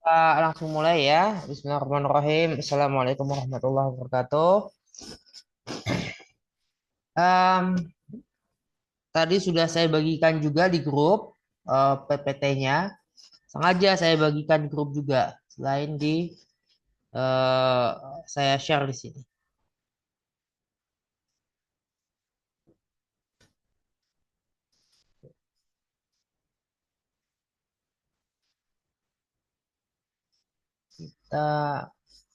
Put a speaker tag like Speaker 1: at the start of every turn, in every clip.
Speaker 1: Langsung mulai ya. Bismillahirrahmanirrahim. Assalamualaikum warahmatullahi wabarakatuh. Em, Tadi sudah saya bagikan juga di grup PPT-nya. Sengaja saya bagikan di grup juga. Selain di eh, saya share di sini.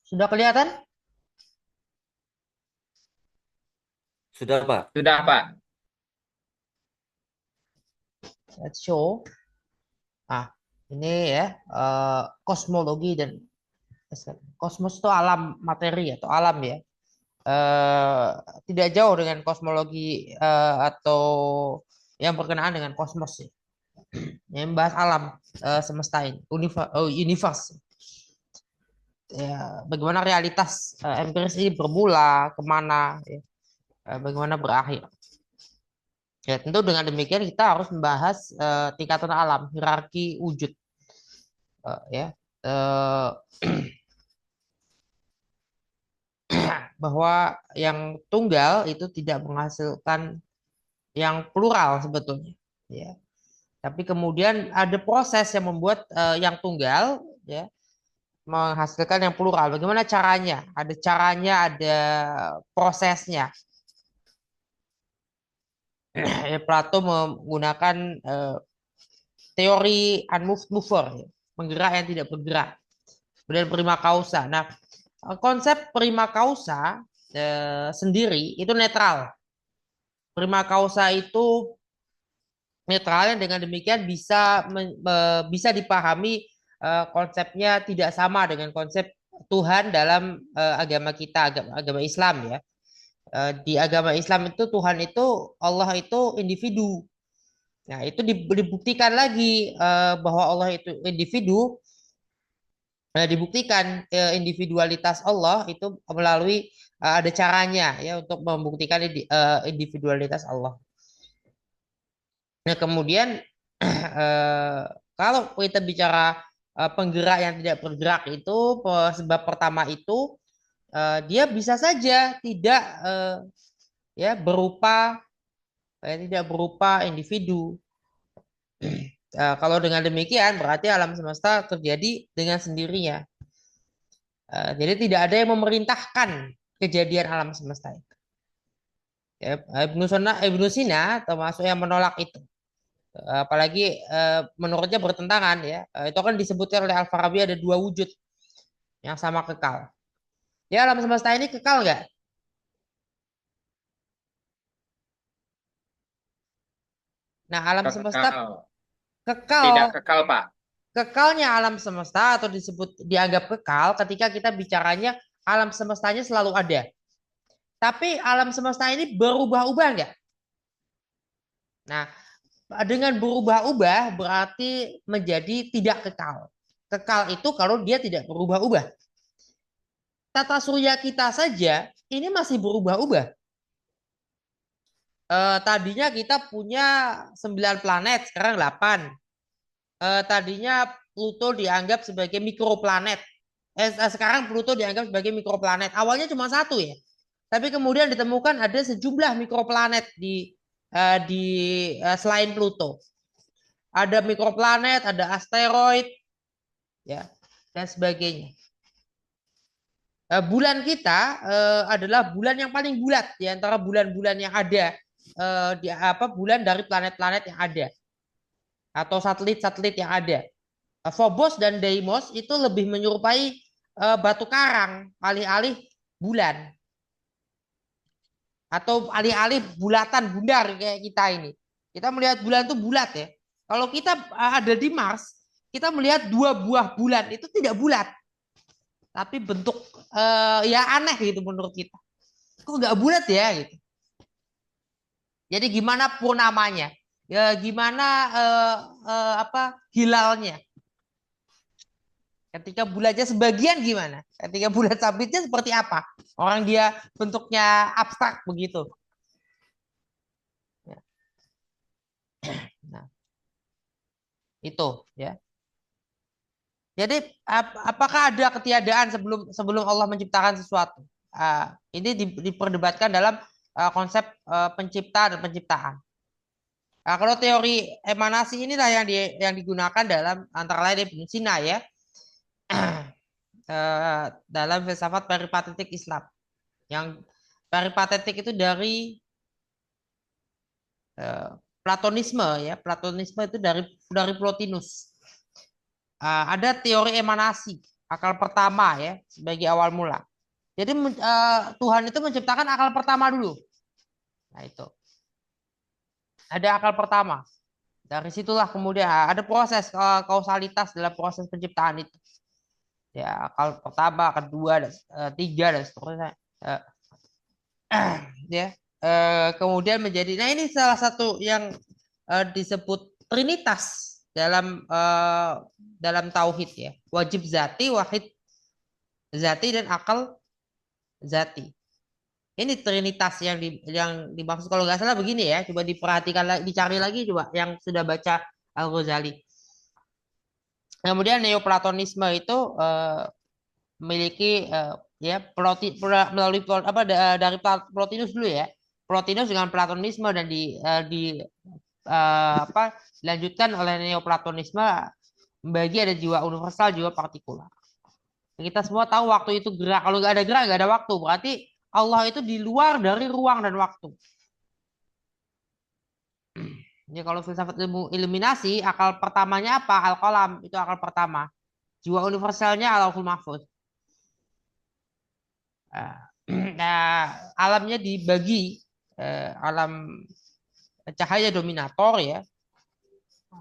Speaker 1: Sudah kelihatan?
Speaker 2: Sudah, Pak.
Speaker 3: Sudah, Pak.
Speaker 1: Let's show. Ah, ini ya kosmologi dan kosmos itu alam materi atau alam ya. eh, Tidak jauh dengan kosmologi atau yang berkenaan dengan kosmos sih. Yang membahas alam semesta ini, universe. Ya, bagaimana realitas empiris ini bermula, kemana, ya, bagaimana berakhir. Ya, tentu dengan demikian kita harus membahas tingkatan alam, hierarki wujud, ya. Eh, Bahwa yang tunggal itu tidak menghasilkan yang plural sebetulnya. Ya. Tapi kemudian ada proses yang membuat yang tunggal ya menghasilkan yang plural. Bagaimana caranya? Ada caranya, ada prosesnya. Ya, Plato menggunakan teori unmoved mover, ya, penggerak yang tidak bergerak. Kemudian prima causa. Nah, konsep prima causa sendiri itu netral. Prima causa itu netral yang dengan demikian bisa dipahami konsepnya tidak sama dengan konsep Tuhan dalam agama kita, agama Islam ya. Di agama Islam itu Tuhan itu Allah itu individu. Nah, itu dibuktikan lagi bahwa Allah itu individu. Dibuktikan individualitas Allah itu melalui ada caranya ya untuk membuktikan individualitas Allah. Nah, kemudian kalau kita bicara penggerak yang tidak bergerak itu sebab pertama itu dia bisa saja tidak ya tidak berupa individu. Kalau dengan demikian berarti alam semesta terjadi dengan sendirinya. Jadi tidak ada yang memerintahkan kejadian alam semesta itu. Ya, Ibnu Sina termasuk yang menolak itu. Apalagi menurutnya bertentangan ya. Itu kan disebutkan oleh Al-Farabi ada dua wujud yang sama kekal. Ya alam semesta ini kekal nggak? Nah alam semesta
Speaker 3: Kekal. Tidak
Speaker 1: kekal.
Speaker 3: kekal, Pak.
Speaker 1: Kekalnya alam semesta atau dianggap kekal ketika kita bicaranya alam semestanya selalu ada. Tapi alam semesta ini berubah-ubah nggak? Nah, dengan berubah-ubah berarti menjadi tidak kekal. Kekal itu kalau dia tidak berubah-ubah. Tata surya kita saja ini masih berubah-ubah. Tadinya kita punya 9 planet, sekarang 8. Tadinya Pluto dianggap sebagai mikroplanet. Sekarang Pluto dianggap sebagai mikroplanet. Awalnya cuma satu ya. Tapi kemudian ditemukan ada sejumlah mikroplanet di selain Pluto. Ada mikroplanet, ada asteroid, ya, dan sebagainya. Bulan kita adalah bulan yang paling bulat di antara bulan-bulan yang ada di apa bulan dari planet-planet yang ada atau satelit-satelit yang ada. Phobos dan Deimos itu lebih menyerupai batu karang alih-alih bulan atau alih-alih bulatan bundar kayak kita ini. Kita melihat bulan itu bulat ya. Kalau kita ada di Mars, kita melihat dua buah bulan itu tidak bulat, tapi bentuk ya aneh gitu menurut kita. Kok nggak bulat ya gitu. Jadi gimana purnamanya? Ya gimana apa hilalnya? Ketika bulatnya sebagian gimana? Ketika bulat sabitnya seperti apa? Orang dia bentuknya abstrak begitu. Ya, nah, itu ya. Jadi apakah ada ketiadaan sebelum Allah menciptakan sesuatu? Ini diperdebatkan dalam konsep pencipta dan penciptaan. Nah, kalau teori emanasi inilah yang digunakan dalam antara lain Ibnu Sina ya, dalam filsafat peripatetik Islam. Yang peripatetik itu dari Platonisme ya, Platonisme itu dari Plotinus. Ada teori emanasi, akal pertama ya, sebagai awal mula. Jadi Tuhan itu menciptakan akal pertama dulu. Nah itu. Ada akal pertama. Dari situlah kemudian ada proses kausalitas dalam proses penciptaan itu. Ya, akal pertama, kedua, dan tiga dan seterusnya. Ya. Kemudian menjadi, nah ini salah satu yang disebut trinitas dalam tauhid ya. Wajib zati, wahid zati, dan akal zati. Ini trinitas yang dimaksud kalau nggak salah begini ya. Coba diperhatikan lagi, dicari lagi coba yang sudah baca Al-Ghazali. Kemudian Neoplatonisme itu memiliki ya melalui dari Plotinus dulu ya. Plotinus dengan Platonisme dan dilanjutkan oleh Neoplatonisme membagi ada jiwa universal, jiwa partikular. Kita semua tahu waktu itu gerak. Kalau nggak ada gerak, nggak ada waktu. Berarti Allah itu di luar dari ruang dan waktu. Jadi kalau filsafat ilmu eliminasi, akal pertamanya apa? Al-Qalam, itu akal pertama. Jiwa universalnya Allahul Mahfuz. Nah, alamnya dibagi alam cahaya dominator ya,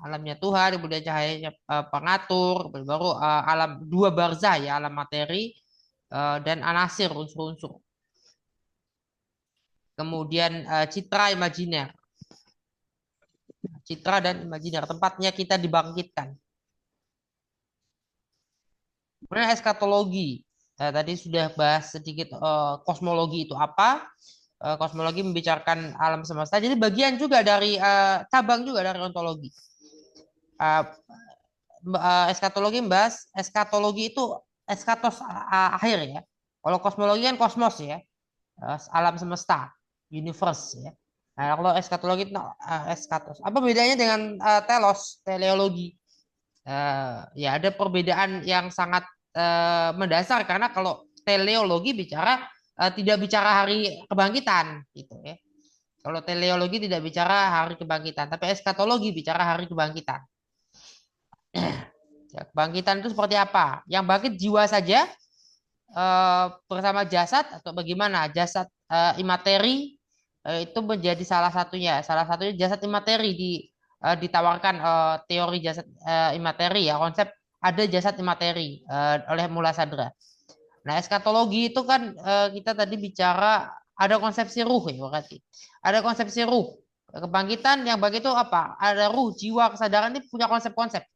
Speaker 1: alamnya Tuhan, kemudian cahayanya pengatur, baru alam dua barzah ya, alam materi dan anasir unsur-unsur. Kemudian citra imajiner, citra dan imajiner, tempatnya kita dibangkitkan. Kemudian eskatologi. Tadi sudah bahas sedikit kosmologi itu apa. Kosmologi membicarakan alam semesta. Jadi bagian juga dari cabang juga dari ontologi. Eskatologi membahas eskatologi itu eskatos akhir ya. Kalau kosmologi kan kosmos ya, alam semesta, universe ya. Nah, kalau eskatologi itu eskatos. Apa bedanya dengan teleologi? Ya ada perbedaan yang sangat mendasar karena kalau teleologi tidak bicara hari kebangkitan gitu ya. Kalau teleologi tidak bicara hari kebangkitan, tapi eskatologi bicara hari kebangkitan. Ya, kebangkitan itu seperti apa? Yang bangkit jiwa saja bersama jasad atau bagaimana? Jasad imateri itu menjadi salah satunya. Salah satunya jasad imateri ditawarkan teori jasad imateri ya, konsep ada jasad imateri oleh Mula Sadra. Nah, eskatologi itu kan kita tadi bicara ada konsepsi ruh ya berarti. Ada konsepsi ruh. Kebangkitan yang bagi itu apa? Ada ruh, jiwa, kesadaran ini punya konsep-konsep.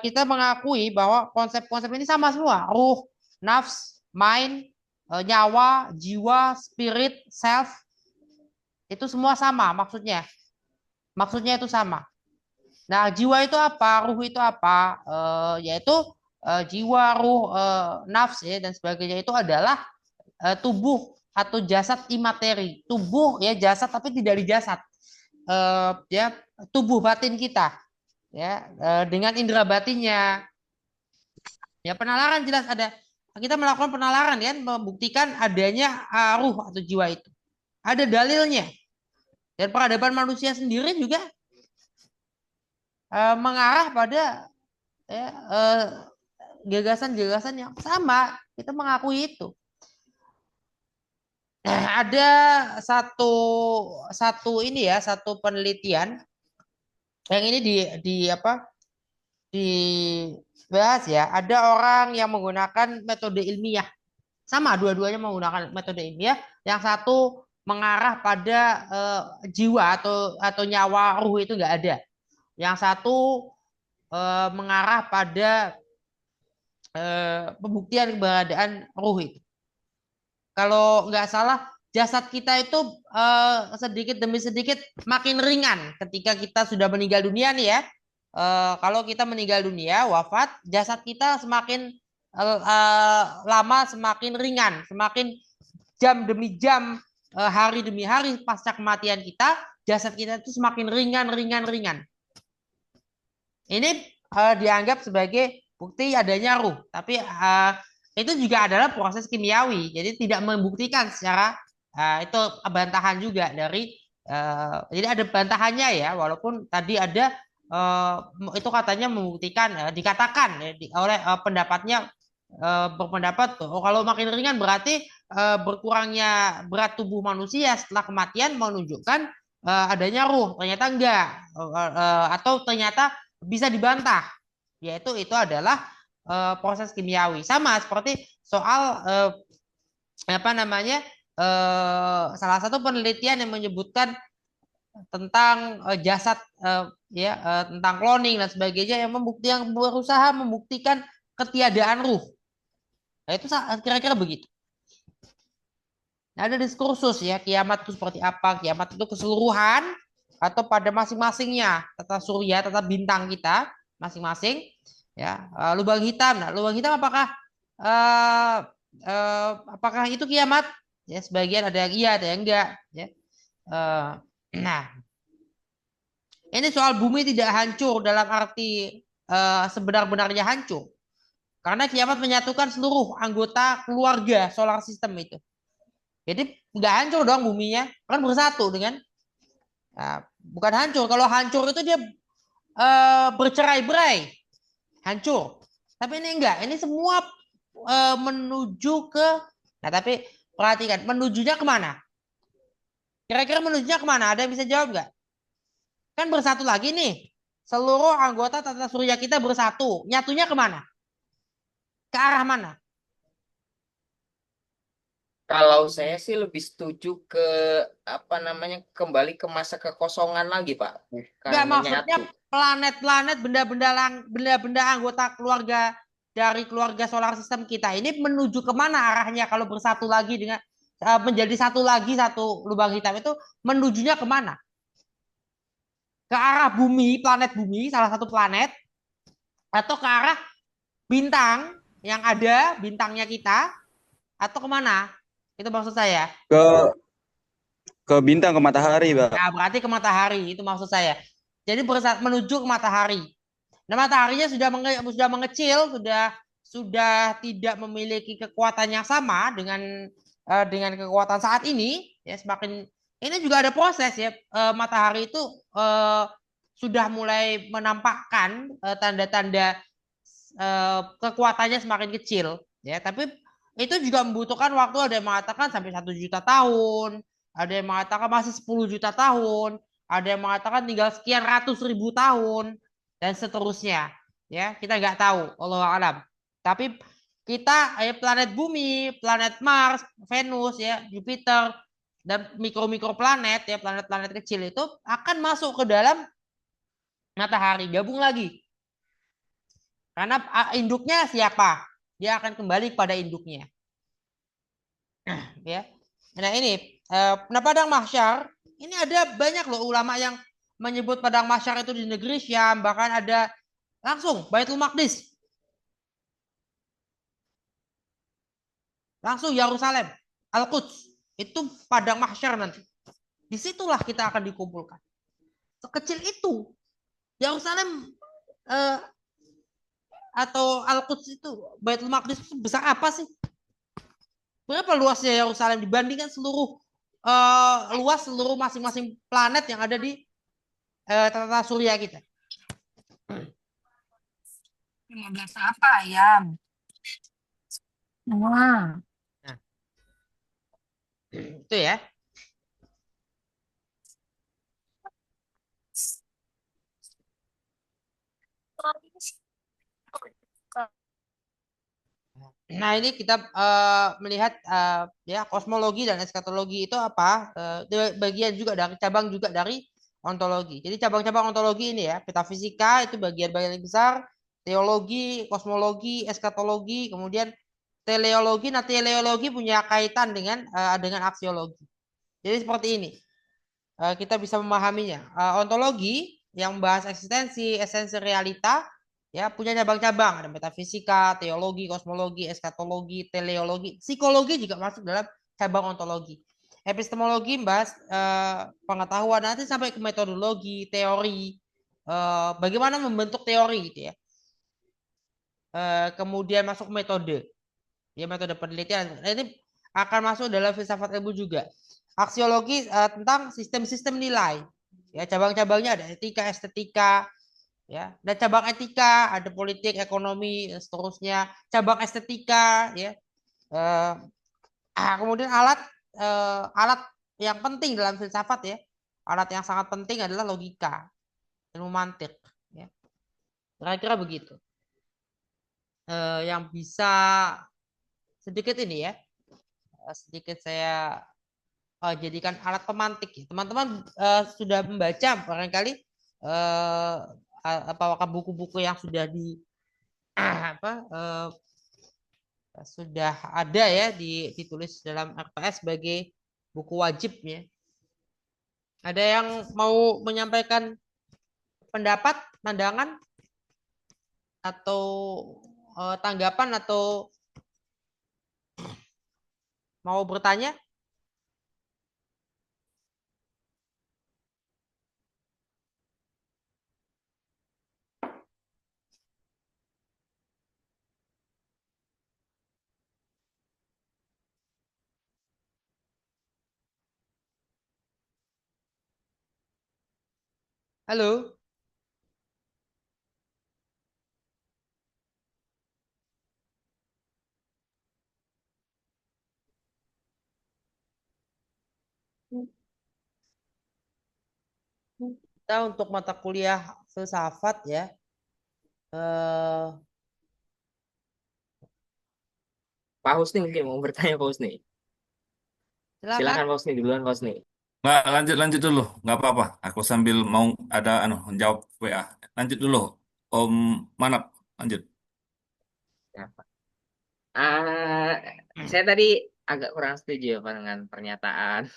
Speaker 1: Kita mengakui bahwa konsep-konsep ini sama semua. Ruh, nafs, mind, nyawa, jiwa, spirit, self. Itu semua sama maksudnya. Maksudnya itu sama. Nah, jiwa itu apa? Ruh itu apa? Yaitu jiwa, ruh, nafs ya, dan sebagainya itu adalah tubuh atau jasad imateri. Tubuh ya jasad tapi tidak di jasad. Ya tubuh batin kita ya dengan indera batinnya. Ya penalaran jelas ada. Kita melakukan penalaran ya membuktikan adanya ruh atau jiwa itu. Ada dalilnya. Dan peradaban manusia sendiri juga mengarah pada ya, gagasan-gagasan yang sama. Kita mengakui itu. Ada satu ini ya, satu penelitian yang ini dibahas ya. Ada orang yang menggunakan metode ilmiah. Sama dua-duanya menggunakan metode ilmiah. Yang satu mengarah pada jiwa atau nyawa ruh itu nggak ada. Yang satu mengarah pada pembuktian keberadaan ruh itu. Kalau nggak salah, jasad kita itu sedikit demi sedikit makin ringan ketika kita sudah meninggal dunia nih ya. kalau kita meninggal dunia, wafat, jasad kita semakin lama semakin ringan, semakin jam demi jam, hari demi hari pasca kematian kita, jasad kita itu semakin ringan, ringan, ringan. Ini dianggap sebagai bukti adanya ruh, tapi itu juga adalah proses kimiawi, jadi tidak membuktikan secara itu bantahan juga dari jadi ada bantahannya ya, walaupun tadi ada itu katanya membuktikan, dikatakan ya, oleh pendapatnya berpendapat oh, kalau makin ringan berarti berkurangnya berat tubuh manusia setelah kematian menunjukkan adanya ruh, ternyata enggak, atau ternyata bisa dibantah, yaitu itu adalah proses kimiawi, sama seperti soal apa namanya salah satu penelitian yang menyebutkan tentang jasad tentang cloning dan sebagainya yang berusaha membuktikan ketiadaan ruh. Nah, itu kira-kira begitu. Nah, ada diskursus ya, kiamat itu seperti apa? Kiamat itu keseluruhan atau pada masing-masingnya, tata surya, tata bintang kita masing-masing ya. Lubang hitam. Nah, lubang hitam apakah itu kiamat? Ya, sebagian ada yang iya, ada yang enggak ya. Nah, ini soal bumi tidak hancur dalam arti sebenar-benarnya hancur. Karena kiamat menyatukan seluruh anggota keluarga solar system itu. Jadi nggak hancur dong buminya, kan bersatu dengan. Nah, bukan hancur. Kalau hancur itu dia bercerai-berai, hancur. Tapi ini enggak. Ini semua menuju ke. Nah, tapi perhatikan, menujunya kemana? Kira-kira menujunya kemana? Ada yang bisa jawab nggak? Kan bersatu lagi nih. Seluruh anggota tata surya kita bersatu. Nyatunya kemana? Ke arah mana?
Speaker 3: Kalau saya sih lebih setuju ke apa namanya kembali ke masa kekosongan lagi, Pak, bukan
Speaker 1: Enggak, maksudnya
Speaker 3: menyatu.
Speaker 1: planet-planet, benda-benda anggota keluarga dari keluarga solar system kita ini menuju kemana arahnya kalau bersatu lagi dengan menjadi satu lagi satu lubang hitam itu menujunya kemana? Ke arah bumi, planet bumi, salah satu planet, atau ke arah bintang yang ada, bintangnya kita, atau kemana? Itu maksud saya.
Speaker 4: ke ke bintang, ke matahari, Pak.
Speaker 1: Nah, berarti ke matahari, itu maksud saya. Jadi menuju ke matahari. Nah, mataharinya sudah mengecil, sudah tidak memiliki kekuatan yang sama dengan kekuatan saat ini. Ya, semakin ini juga ada proses ya. Matahari itu sudah mulai menampakkan tanda-tanda kekuatannya semakin kecil. Ya, tapi itu juga membutuhkan waktu. Ada yang mengatakan sampai 1 juta tahun, ada yang mengatakan masih 10 juta tahun, ada yang mengatakan tinggal sekian ratus ribu tahun dan seterusnya. Ya, kita nggak tahu, Allah alam. Tapi kita planet bumi, planet Mars, Venus ya, Jupiter dan mikro-mikroplanet ya, planet-planet kecil itu akan masuk ke dalam matahari, gabung lagi. Karena induknya siapa? Dia akan kembali pada induknya. Ya. Nah, ini nah padang mahsyar ini ada banyak loh ulama yang menyebut padang mahsyar itu di negeri Syam, bahkan ada langsung Baitul Maqdis, langsung Yerusalem, Al-Quds, itu padang mahsyar nanti. Disitulah kita akan dikumpulkan. Sekecil itu Yerusalem atau Al-Quds itu, Baitul Maqdis itu besar apa sih? Berapa luasnya Yerusalem dibandingkan luas seluruh masing-masing planet yang ada di tata surya kita?
Speaker 5: 15 apa ayam? Wah.
Speaker 1: Nah, itu ya. Nah, ini kita melihat ya kosmologi dan eskatologi itu apa? Bagian juga dari cabang juga dari ontologi. Jadi cabang-cabang ontologi ini ya, metafisika itu bagian-bagian yang besar, teologi, kosmologi, eskatologi, kemudian teleologi. Nah, teleologi punya kaitan dengan aksiologi. Jadi seperti ini. Kita bisa memahaminya. Ontologi yang membahas eksistensi, esensi realita, ya punya cabang-cabang. Ada metafisika, teologi, kosmologi, eskatologi, teleologi, psikologi juga masuk dalam cabang ontologi. Epistemologi membahas pengetahuan, nanti sampai ke metodologi, teori, bagaimana membentuk teori gitu ya. Kemudian masuk metode, ya metode penelitian. Nah, ini akan masuk dalam filsafat ilmu juga. Aksiologi tentang sistem-sistem nilai. Ya, cabang-cabangnya ada etika, estetika, ya. Dan cabang etika ada politik, ekonomi, dan seterusnya. Cabang estetika, ya. Kemudian alat yang penting dalam filsafat ya. Alat yang sangat penting adalah logika, ilmu mantik, ya. Kira-kira begitu. Yang bisa sedikit ini ya. Sedikit saya jadikan alat pemantik ya. Teman-teman sudah membaca barangkali apakah buku-buku yang sudah sudah ada ya ditulis dalam RPS sebagai buku wajib ya. Ada yang mau menyampaikan pendapat, pandangan atau tanggapan atau mau bertanya? Halo. Kita untuk mata kuliah filsafat ya.
Speaker 3: Pak Husni mungkin mau bertanya Pak Husni.
Speaker 1: Silakan.
Speaker 3: Silakan Pak Husni duluan Pak Husni.
Speaker 6: Nggak, lanjut dulu, nggak apa-apa. Aku sambil mau ada jawab WA. Lanjut dulu, Om Manap. Lanjut.
Speaker 3: Ya, Pak. Saya tadi agak kurang setuju ya Pak dengan pernyataan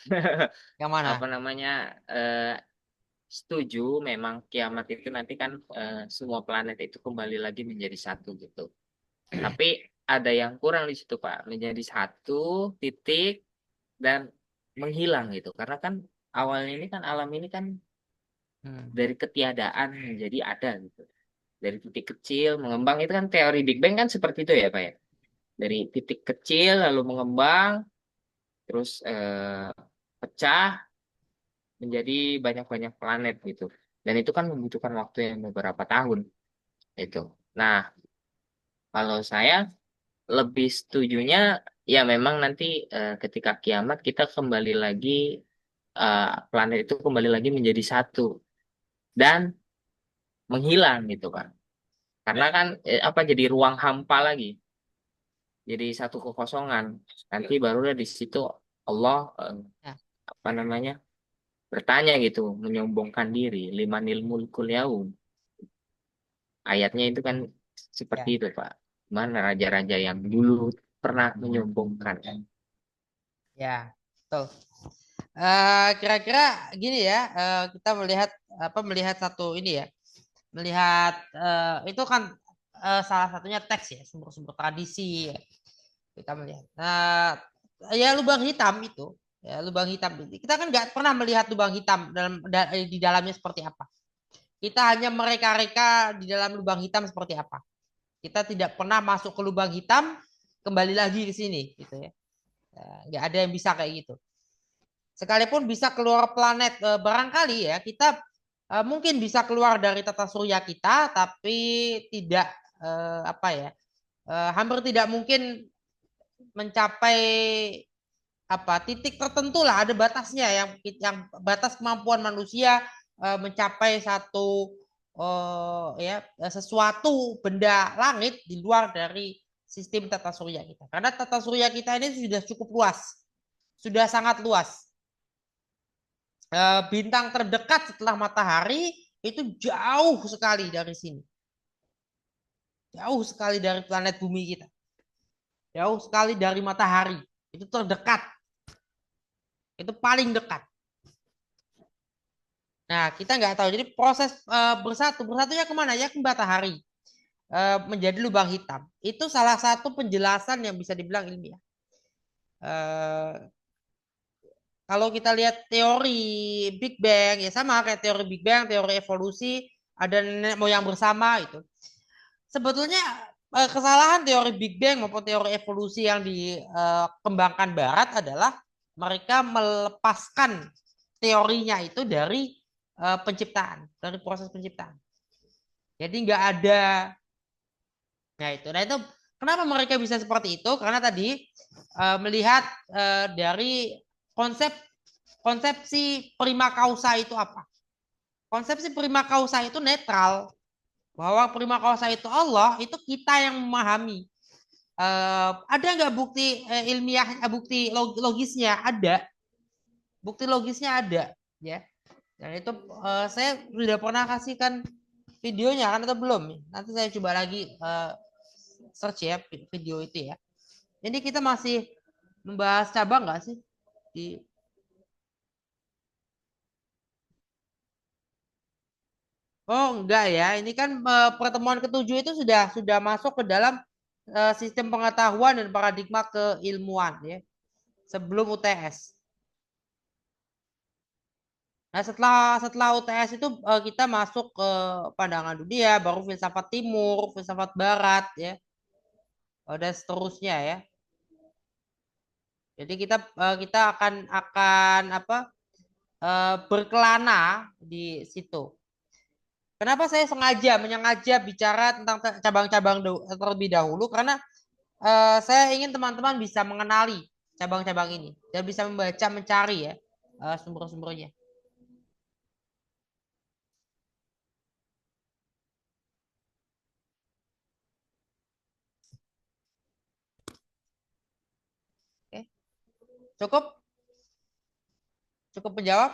Speaker 1: Yang mana?
Speaker 3: apa namanya setuju memang kiamat itu nanti kan semua planet itu kembali lagi menjadi satu gitu. Tapi ada yang kurang di situ Pak, menjadi satu titik dan menghilang gitu. Karena kan awalnya ini kan alam ini kan dari ketiadaan menjadi ada gitu. Dari titik kecil mengembang itu kan teori Big Bang kan seperti itu ya Pak ya. Dari titik kecil lalu mengembang terus pecah menjadi banyak-banyak planet gitu. Dan itu kan membutuhkan waktu yang beberapa tahun itu. Nah, kalau saya lebih setujunya ya memang nanti ketika kiamat kita kembali lagi planet itu kembali lagi menjadi satu dan menghilang gitu kan. Karena kan apa jadi ruang hampa lagi. Jadi satu kekosongan. Nanti barulah di situ Allah
Speaker 1: Ya.
Speaker 3: apa namanya? Bertanya gitu, menyombongkan diri, limanil mulkul yaum. Ayatnya itu kan seperti
Speaker 1: Ya.
Speaker 3: itu, Pak. Mana raja-raja yang dulu pernah menyombongkan.
Speaker 1: Ya, betul. Kira-kira gini ya, kita melihat satu ini ya, melihat itu kan salah satunya teks ya, sumber-sumber tradisi ya. Kita melihat. Ya lubang hitam itu, ya lubang hitam. Kita kan nggak pernah melihat lubang hitam di dalamnya seperti apa. Kita hanya mereka-reka di dalam lubang hitam seperti apa. Kita tidak pernah masuk ke lubang hitam, kembali lagi ke sini, gitu ya. Nggak ada yang bisa kayak gitu. Sekalipun bisa keluar planet, barangkali ya kita mungkin bisa keluar dari tata surya kita, tapi tidak hampir tidak mungkin mencapai titik tertentu lah, ada batasnya yang batas kemampuan manusia mencapai satu sesuatu benda langit di luar dari sistem tata surya kita. Karena tata surya kita ini sudah cukup luas, sudah sangat luas. Bintang terdekat setelah matahari itu jauh sekali dari sini, jauh sekali dari planet bumi kita, jauh sekali dari matahari. Itu terdekat, itu paling dekat. Nah, kita nggak tahu. Jadi proses bersatunya kemana ya? Ke matahari. Menjadi lubang hitam. Itu salah satu penjelasan yang bisa dibilang ilmiah. Kalau kita lihat teori Big Bang, ya sama kayak teori Big Bang, teori evolusi, ada nenek moyang bersama itu. Sebetulnya kesalahan teori Big Bang maupun teori evolusi yang dikembangkan Barat adalah mereka melepaskan teorinya itu dari penciptaan, dari proses penciptaan. Jadi nggak ada. Nah itu kenapa mereka bisa seperti itu? Karena tadi melihat dari konsepsi prima causa itu apa? Konsepsi prima causa itu netral, bahwa prima causa itu Allah, itu kita yang memahami. Ada nggak bukti ilmiah, bukti logisnya? Ada, bukti logisnya ada, ya. Dan itu saya sudah pernah kasihkan videonya kan atau belum? Nanti saya coba lagi search ya video itu ya. Ini kita masih membahas cabang nggak sih di Oh enggak ya, ini kan pertemuan ketujuh itu sudah masuk ke dalam sistem pengetahuan dan paradigma keilmuan ya, sebelum UTS. Nah setelah UTS itu kita masuk ke pandangan dunia, baru filsafat timur, filsafat barat ya, dan seterusnya ya. Jadi kita akan apa berkelana di situ. Kenapa saya menyengaja bicara tentang cabang-cabang terlebih dahulu? Karena saya ingin teman-teman bisa mengenali cabang-cabang ini dan bisa membaca, mencari ya sumber-sumbernya. Oke. Cukup? Cukup menjawab?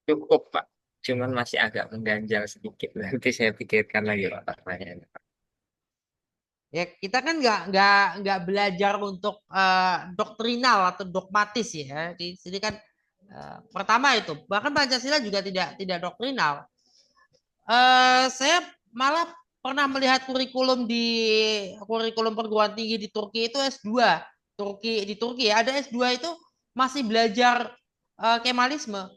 Speaker 3: Cukup, Pak. Cuman masih agak mengganjal sedikit. Nanti saya pikirkan lagi, Pak, pertanyaannya.
Speaker 1: Ya kita kan nggak belajar untuk doktrinal atau dogmatis ya. Di sini kan pertama itu bahkan Pancasila juga tidak doktrinal. Saya malah pernah melihat kurikulum perguruan tinggi di Turki itu S2. Di Turki ya, ada S2 itu masih belajar Kemalisme.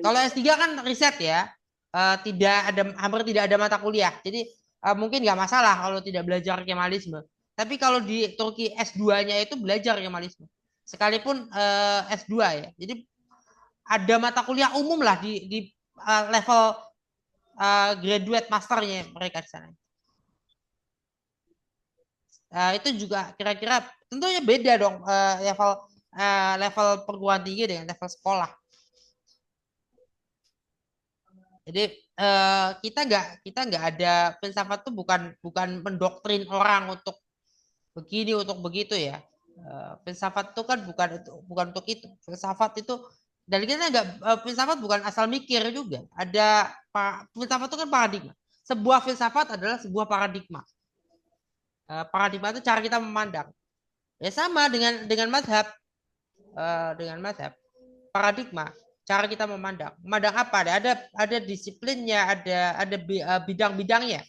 Speaker 1: Kalau S3 kan riset ya. Hampir tidak ada mata kuliah. Jadi mungkin nggak masalah kalau tidak belajar Kemalisme. Tapi kalau di Turki S2-nya itu belajar Kemalisme. Sekalipun S2 ya. Jadi ada mata kuliah umum lah di level graduate masternya mereka di sana. Itu juga kira-kira tentunya beda dong level perguruan tinggi dengan level sekolah. Jadi kita nggak ada filsafat itu bukan mendoktrin orang untuk begini untuk begitu ya. Filsafat itu kan bukan untuk itu. Filsafat itu dan kita nggak filsafat bukan asal mikir juga. Filsafat itu kan paradigma. Sebuah filsafat adalah sebuah paradigma. Paradigma itu cara kita memandang. Ya sama dengan mazhab. Dengan mazhab. Paradigma, cara kita memandang. Memandang apa? Ada disiplinnya, ada bidang-bidangnya.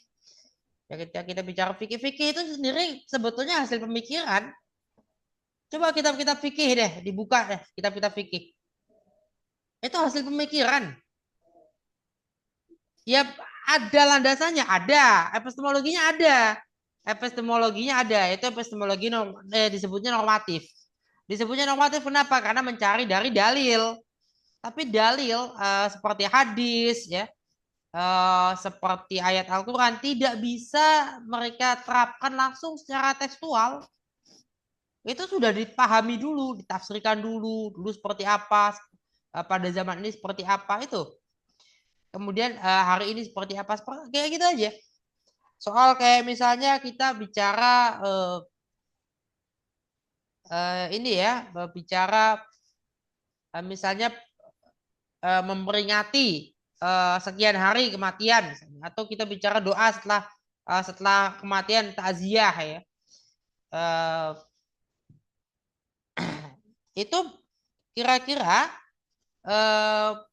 Speaker 1: Ya kita bicara fikih itu sendiri sebetulnya hasil pemikiran. Coba kitab-kitab fikih deh, dibuka deh kitab-kitab fikih. Itu hasil pemikiran. Ya ada landasannya, ada. Epistemologinya ada. Itu epistemologi disebutnya normatif. Disebutnya normatif kenapa? Karena mencari dari dalil. Tapi dalil seperti hadis ya, seperti ayat Al-Quran tidak bisa mereka terapkan langsung secara tekstual. Itu sudah dipahami dulu, ditafsirkan dulu seperti apa, pada zaman ini seperti apa itu. Kemudian hari ini seperti apa, kayak gitu aja. Soal kayak misalnya kita bicara ini ya, bicara misalnya memperingati sekian hari kematian misalnya. Atau kita bicara doa setelah kematian takziah ya. Itu kira-kira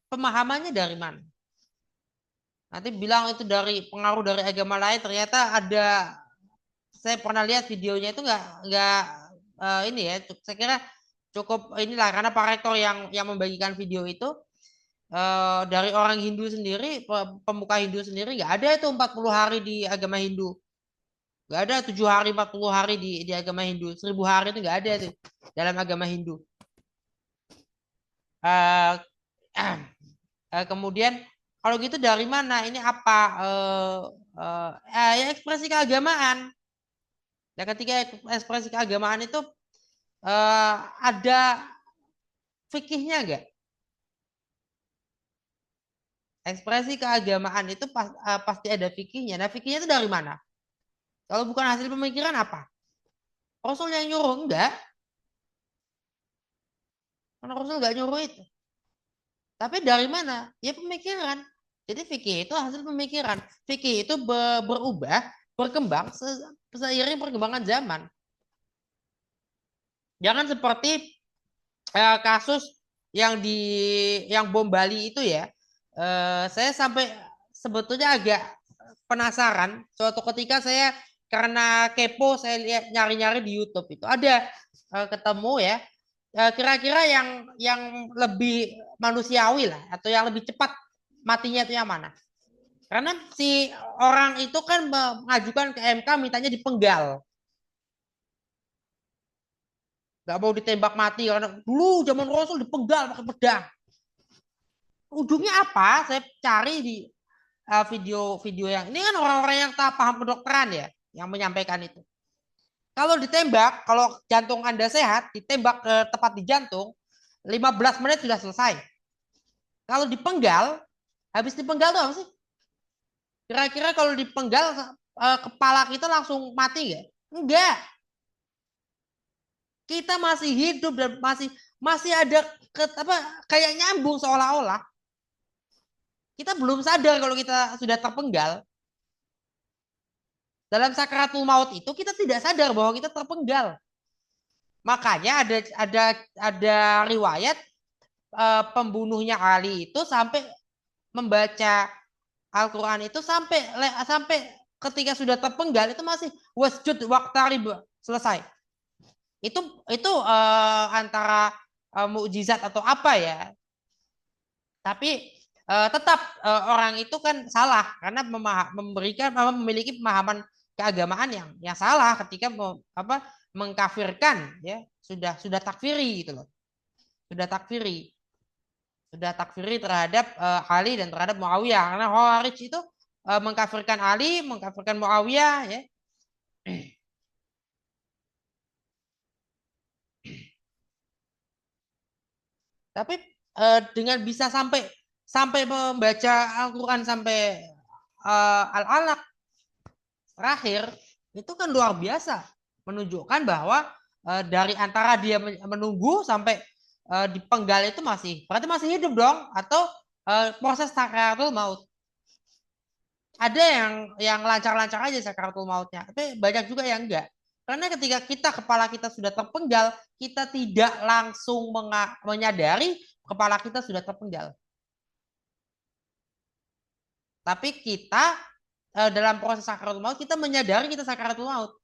Speaker 1: pemahamannya dari mana? Nanti bilang itu dari pengaruh dari agama lain, ternyata ada, saya pernah lihat videonya itu nggak ini ya, saya kira cukup inilah karena Pak Rektor yang membagikan video itu dari orang Hindu sendiri, pemuka Hindu sendiri nggak ada itu 40 hari di agama Hindu. Nggak ada 7 hari, 40 hari di agama Hindu. 1000 hari itu nggak ada tuh dalam agama Hindu. Eh, kemudian kalau gitu dari mana? Ini apa? Ya ekspresi keagamaan. Dan ketika ekspresi keagamaan itu ada fikihnya nggak? Ekspresi keagamaan itu pasti ada fikihnya. Nah, fikihnya itu dari mana? Kalau bukan hasil pemikiran apa? Rasul yang nyuruh enggak? Karena Rasul enggak nyuruh itu. Tapi dari mana? Ya pemikiran. Jadi fikih itu hasil pemikiran. Fikih itu berubah, berkembang seiring perkembangan zaman. Jangan seperti kasus yang bom Bali itu ya. Saya sampai sebetulnya agak penasaran. Suatu ketika saya karena kepo saya lihat nyari-nyari di YouTube itu ada ketemu ya. Kira-kira yang lebih manusiawi lah atau yang lebih cepat matinya itu yang mana? Karena si orang itu kan mengajukan ke MK mintanya dipenggal. Gak mau ditembak mati karena dulu zaman Rasul dipenggal pakai pedang. Ujungnya apa? Saya cari di video-video yang ini kan orang-orang yang tak paham kedokteran ya yang menyampaikan itu. Kalau ditembak, kalau jantung Anda sehat, ditembak tepat di jantung, 15 menit sudah selesai. Kalau dipenggal, habis dipenggal tuh apa sih? Kira-kira kalau dipenggal kepala kita langsung mati nggak? Enggak. Kita masih hidup dan masih ada kayak nyambung seolah-olah. Kita belum sadar kalau kita sudah terpenggal. Dalam sakaratul maut itu kita tidak sadar bahwa kita terpenggal. Makanya ada riwayat pembunuhnya Ali itu sampai membaca Al-Quran itu sampai ketika sudah terpenggal itu masih wasjud waqtarib selesai. Itu antara mukjizat atau apa ya. Tapi tetap orang itu kan salah karena memiliki pemahaman keagamaan yang salah ketika mengkafirkan ya sudah takfiri gitu loh. Sudah takfiri terhadap Ali dan terhadap Muawiyah karena Khawarij itu mengkafirkan Ali, mengkafirkan Muawiyah ya. Tapi dengan bisa sampai membaca Al-Quran sampai Al-Alaq terakhir itu kan luar biasa menunjukkan bahwa dari antara dia menunggu sampai dipenggal itu berarti masih hidup dong atau proses sakaratul maut. Ada yang lancar-lancar aja sakaratul mautnya, tapi banyak juga yang enggak. Karena ketika kepala kita sudah terpenggal, kita tidak langsung menyadari kepala kita sudah terpenggal. Tapi kita dalam proses sakaratul maut kita menyadari kita sakaratul maut.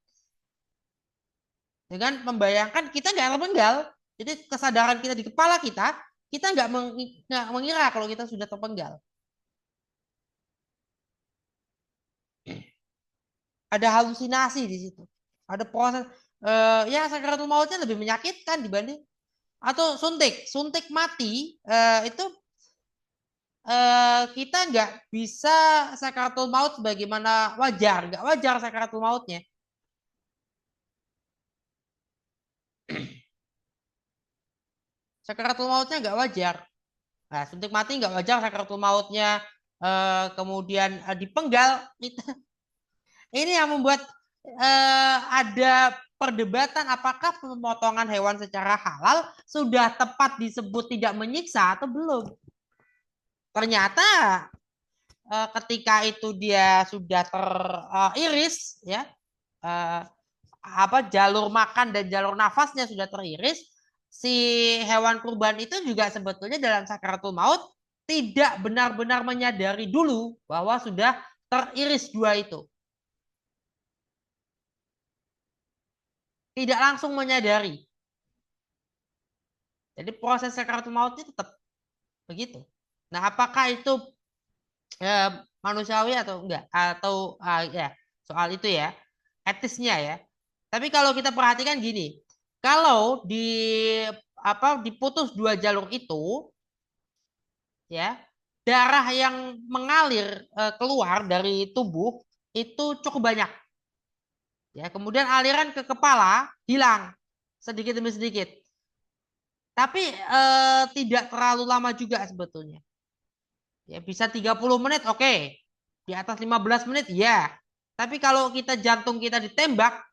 Speaker 1: Dengan membayangkan kita nggak terpenggal. Jadi kesadaran kita di kepala kita nggak mengira kalau kita sudah terpenggal. Ada halusinasi di situ. Ada proses ya sakaratul mautnya lebih menyakitkan dibanding atau suntik mati itu kita nggak bisa sakaratul maut sebagaimana wajar, nggak wajar sakaratul mautnya. Sakaratul mautnya nggak wajar. Nah, suntik mati nggak wajar sakaratul mautnya. Kemudian dipenggal. Ini yang membuat ada perdebatan apakah pemotongan hewan secara halal sudah tepat disebut tidak menyiksa atau belum. Ternyata ketika itu dia sudah teriris ya jalur makan dan jalur nafasnya sudah teriris, si hewan kurban itu juga sebetulnya dalam sakaratul maut tidak benar-benar menyadari dulu bahwa sudah teriris dua itu. Tidak langsung menyadari. Jadi proses sakaratul maut itu tetap begitu. Nah, apakah itu manusiawi atau enggak? Atau ya soal itu ya, etisnya ya. Tapi kalau kita perhatikan gini, kalau diputus dua jalur itu, ya darah yang mengalir keluar dari tubuh itu cukup banyak. Ya, kemudian aliran ke kepala hilang sedikit demi sedikit. Tapi tidak terlalu lama juga sebetulnya. Ya, bisa 30 menit, oke. Di atas 15 menit, ya. Tapi kalau jantung kita ditembak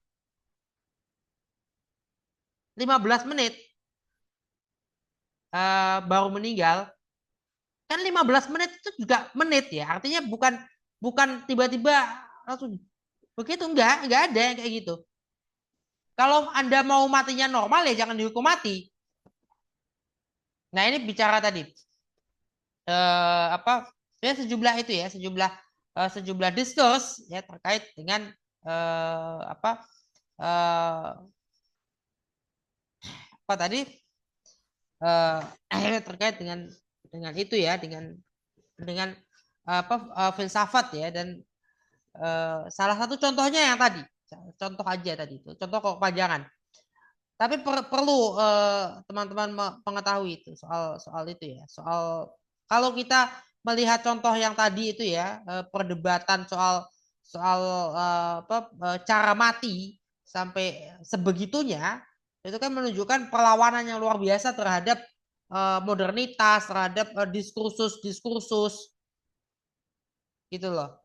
Speaker 1: 15 menit baru meninggal, kan 15 menit itu juga menit ya. Artinya bukan tiba-tiba langsung begitu, enggak ada yang kayak gitu. Kalau Anda mau matinya normal ya jangan dihukum mati. Nah, ini bicara tadi ya sejumlah diskus ya terkait dengan apa tadi terkait dengan itu ya dengan filsafat ya, dan salah satu contohnya yang tadi, contoh aja tadi itu, contoh kepanjangan. Tapi perlu teman-teman mengetahui itu soal itu ya, soal kalau kita melihat contoh yang tadi itu ya, perdebatan soal cara mati sampai sebegitunya, itu kan menunjukkan perlawanan yang luar biasa terhadap modernitas, terhadap diskursus gitu loh.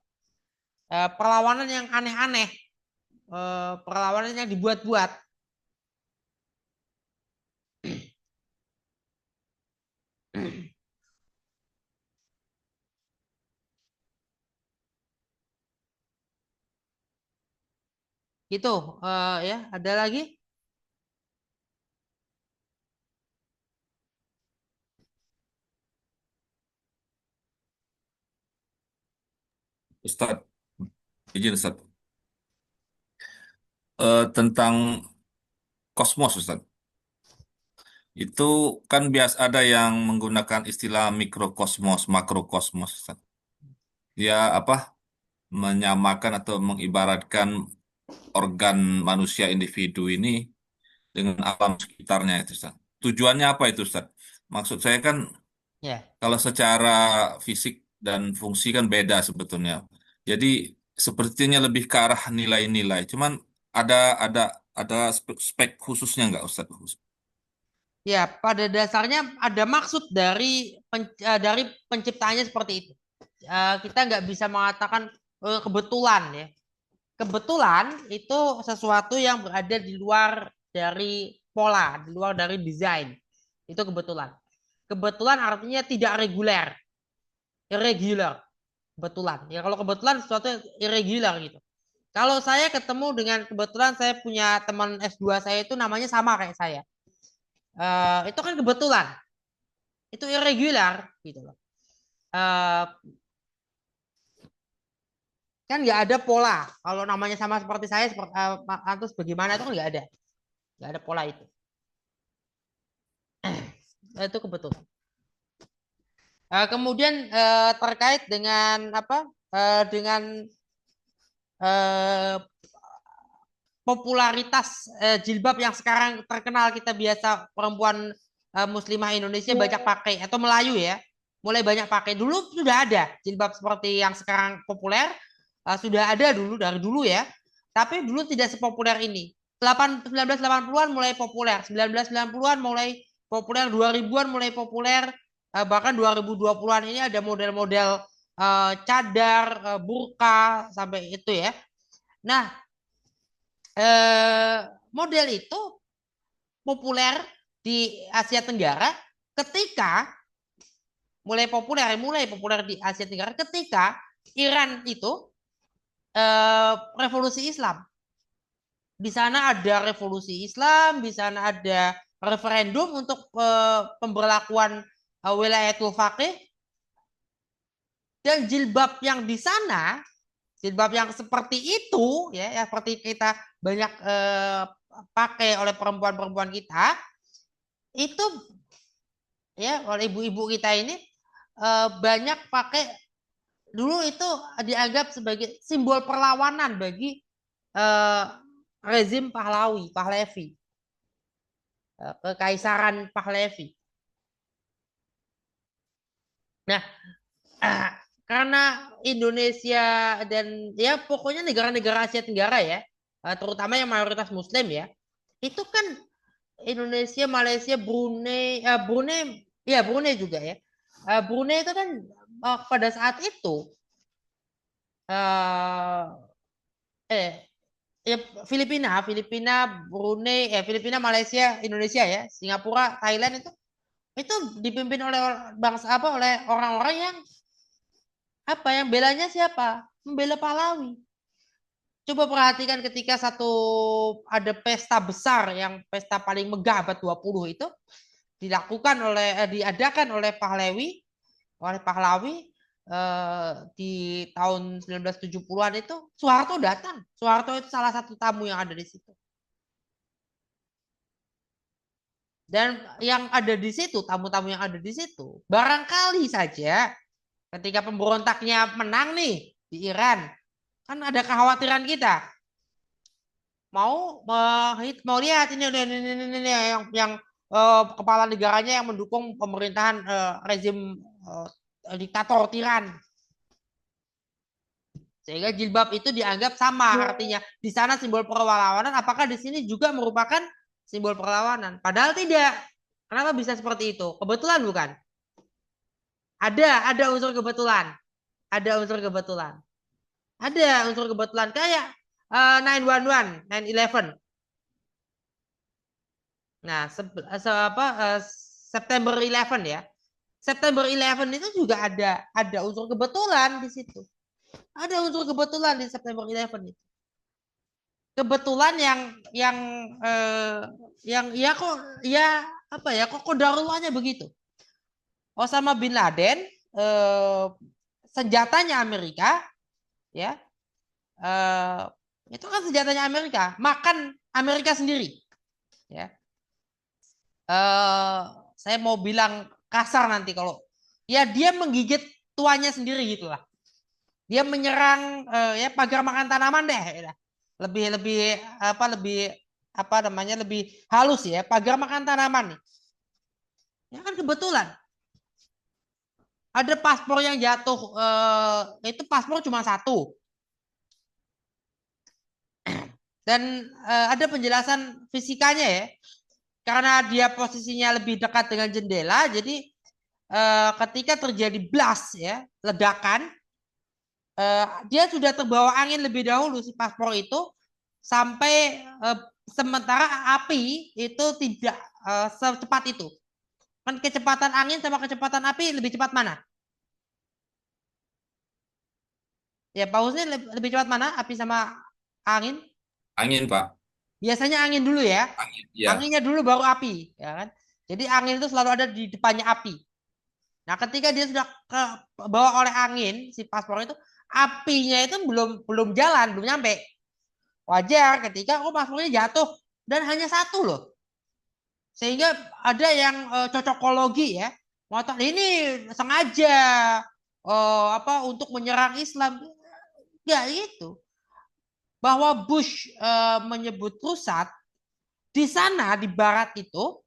Speaker 1: Perlawanan yang aneh-aneh, perlawanan yang dibuat-buat. Gitu ya, ada lagi?
Speaker 6: Ustadz, izin Ustadz. Tentang kosmos Ustadz. Itu kan biasa ada yang menggunakan istilah mikrokosmos, makrokosmos Ustadz. Ya apa? Menyamakan atau mengibaratkan organ manusia individu ini dengan alam sekitarnya itu Ustaz. Tujuannya apa itu Ustaz? Maksud saya kan
Speaker 1: Ya.
Speaker 6: kalau secara fisik dan fungsi kan beda sebetulnya. Jadi sepertinya lebih ke arah nilai-nilai. Cuman ada ada ada spek khususnya nggak Ustaz?
Speaker 1: Ya, pada dasarnya ada maksud dari penciptanya seperti itu. Kita nggak bisa mengatakan kebetulan ya. Kebetulan itu sesuatu yang berada di luar dari pola, di luar dari desain. Itu kebetulan. Kebetulan artinya tidak reguler, irregular. Kebetulan. Ya kalau kebetulan sesuatu irregular gitu. Kalau saya ketemu dengan kebetulan saya punya teman S2 saya itu namanya sama kayak saya. Itu kan kebetulan. Itu irregular gitu loh. Kan nggak ada pola. Kalau namanya sama seperti saya, terus bagaimana itu kan nggak ada pola itu. Itu kebetulan. Kemudian terkait dengan dengan popularitas jilbab yang sekarang terkenal, kita biasa perempuan muslimah Indonesia banyak pakai, atau Melayu ya, mulai banyak pakai. Dulu sudah ada jilbab seperti yang sekarang populer, sudah ada dari dulu ya, tapi dulu tidak sepopuler ini. 1980-an mulai populer, 1990-an mulai populer, 2000-an mulai populer, bahkan 2020-an ini ada model-model cadar, burka sampai itu ya. Nah, model itu populer di Asia Tenggara ketika mulai populer di Asia Tenggara ketika Iran itu revolusi Islam. Di sana ada revolusi Islam, di sana ada referendum untuk pemberlakuan wilayatul faqih, dan jilbab yang di sana, jilbab yang seperti itu ya, yang seperti kita banyak pakai oleh perempuan-perempuan kita itu ya, oleh ibu-ibu kita ini banyak pakai, dulu itu dianggap sebagai simbol perlawanan bagi rezim Pahlavi, kekaisaran Pahlavi. Nah, karena Indonesia dan ya pokoknya negara-negara Asia Tenggara ya, terutama yang mayoritas Muslim ya, itu kan Indonesia, Malaysia, Brunei juga ya. Brunei itu kan pada saat itu ya Filipina, Brunei, Filipina, Malaysia, Indonesia ya, Singapura, Thailand itu dipimpin oleh bangsa oleh orang-orang yang yang belanya siapa? Membela Pahlawi. Coba perhatikan ketika ada pesta besar, yang pesta paling megah abad 20 itu diadakan oleh Pahlawi di tahun 1970-an itu, Soeharto datang. Soeharto itu salah satu tamu yang ada di situ. Dan yang ada di situ, tamu-tamu yang ada di situ, barangkali saja ketika pemberontaknya menang nih di Iran, kan ada kekhawatiran kita mau lihat ini yang kepala negaranya yang mendukung pemerintahan rezim diktator tiran, sehingga jilbab itu dianggap sama artinya di sana simbol perlawanan. Apakah di sini juga merupakan simbol perlawanan? Padahal tidak. Kenapa bisa seperti itu? Kebetulan bukan? Ada unsur kebetulan. Ada unsur kebetulan kayak 9/11, 9/11. Nah, September 11 ya. September 11 itu juga ada unsur kebetulan di situ. Ada unsur kebetulan di September 11 itu. Kebetulan kok kodarullahnya begitu. Osama bin Laden senjatanya Amerika ya, itu kan senjatanya Amerika, makan Amerika sendiri ya. Saya mau bilang kasar nanti kalau ya, dia menggigit tuannya sendiri gitulah. Dia menyerang pagar makan tanaman deh ya. lebih halus ya, pagar makan tanaman nih ya, kan kebetulan ada paspor yang jatuh, itu paspor cuma satu. Dan ada penjelasan fisikanya ya. Karena dia posisinya lebih dekat dengan jendela, jadi ketika terjadi blast ya, ledakan, dia sudah terbawa angin lebih dahulu si paspor itu, sampai sementara api itu tidak secepat itu. Kan kecepatan angin sama kecepatan api lebih cepat mana? Ya, Pak Husni, lebih cepat mana? Api sama angin?
Speaker 6: Angin, Pak.
Speaker 1: Biasanya angin dulu ya.
Speaker 6: Angin, ya.
Speaker 1: Anginnya dulu baru api, ya kan? Jadi angin itu selalu ada di depannya api. Nah, ketika dia sudah bawa oleh angin si paspor itu, apinya itu belum jalan, belum nyampe. Wajar ketika paspornya jatuh, dan hanya satu loh. Sehingga ada yang cocokologi ya, ngotot ini sengaja untuk menyerang Islam. Ya itu. Bahwa Bush menyebut pusat di sana di barat itu,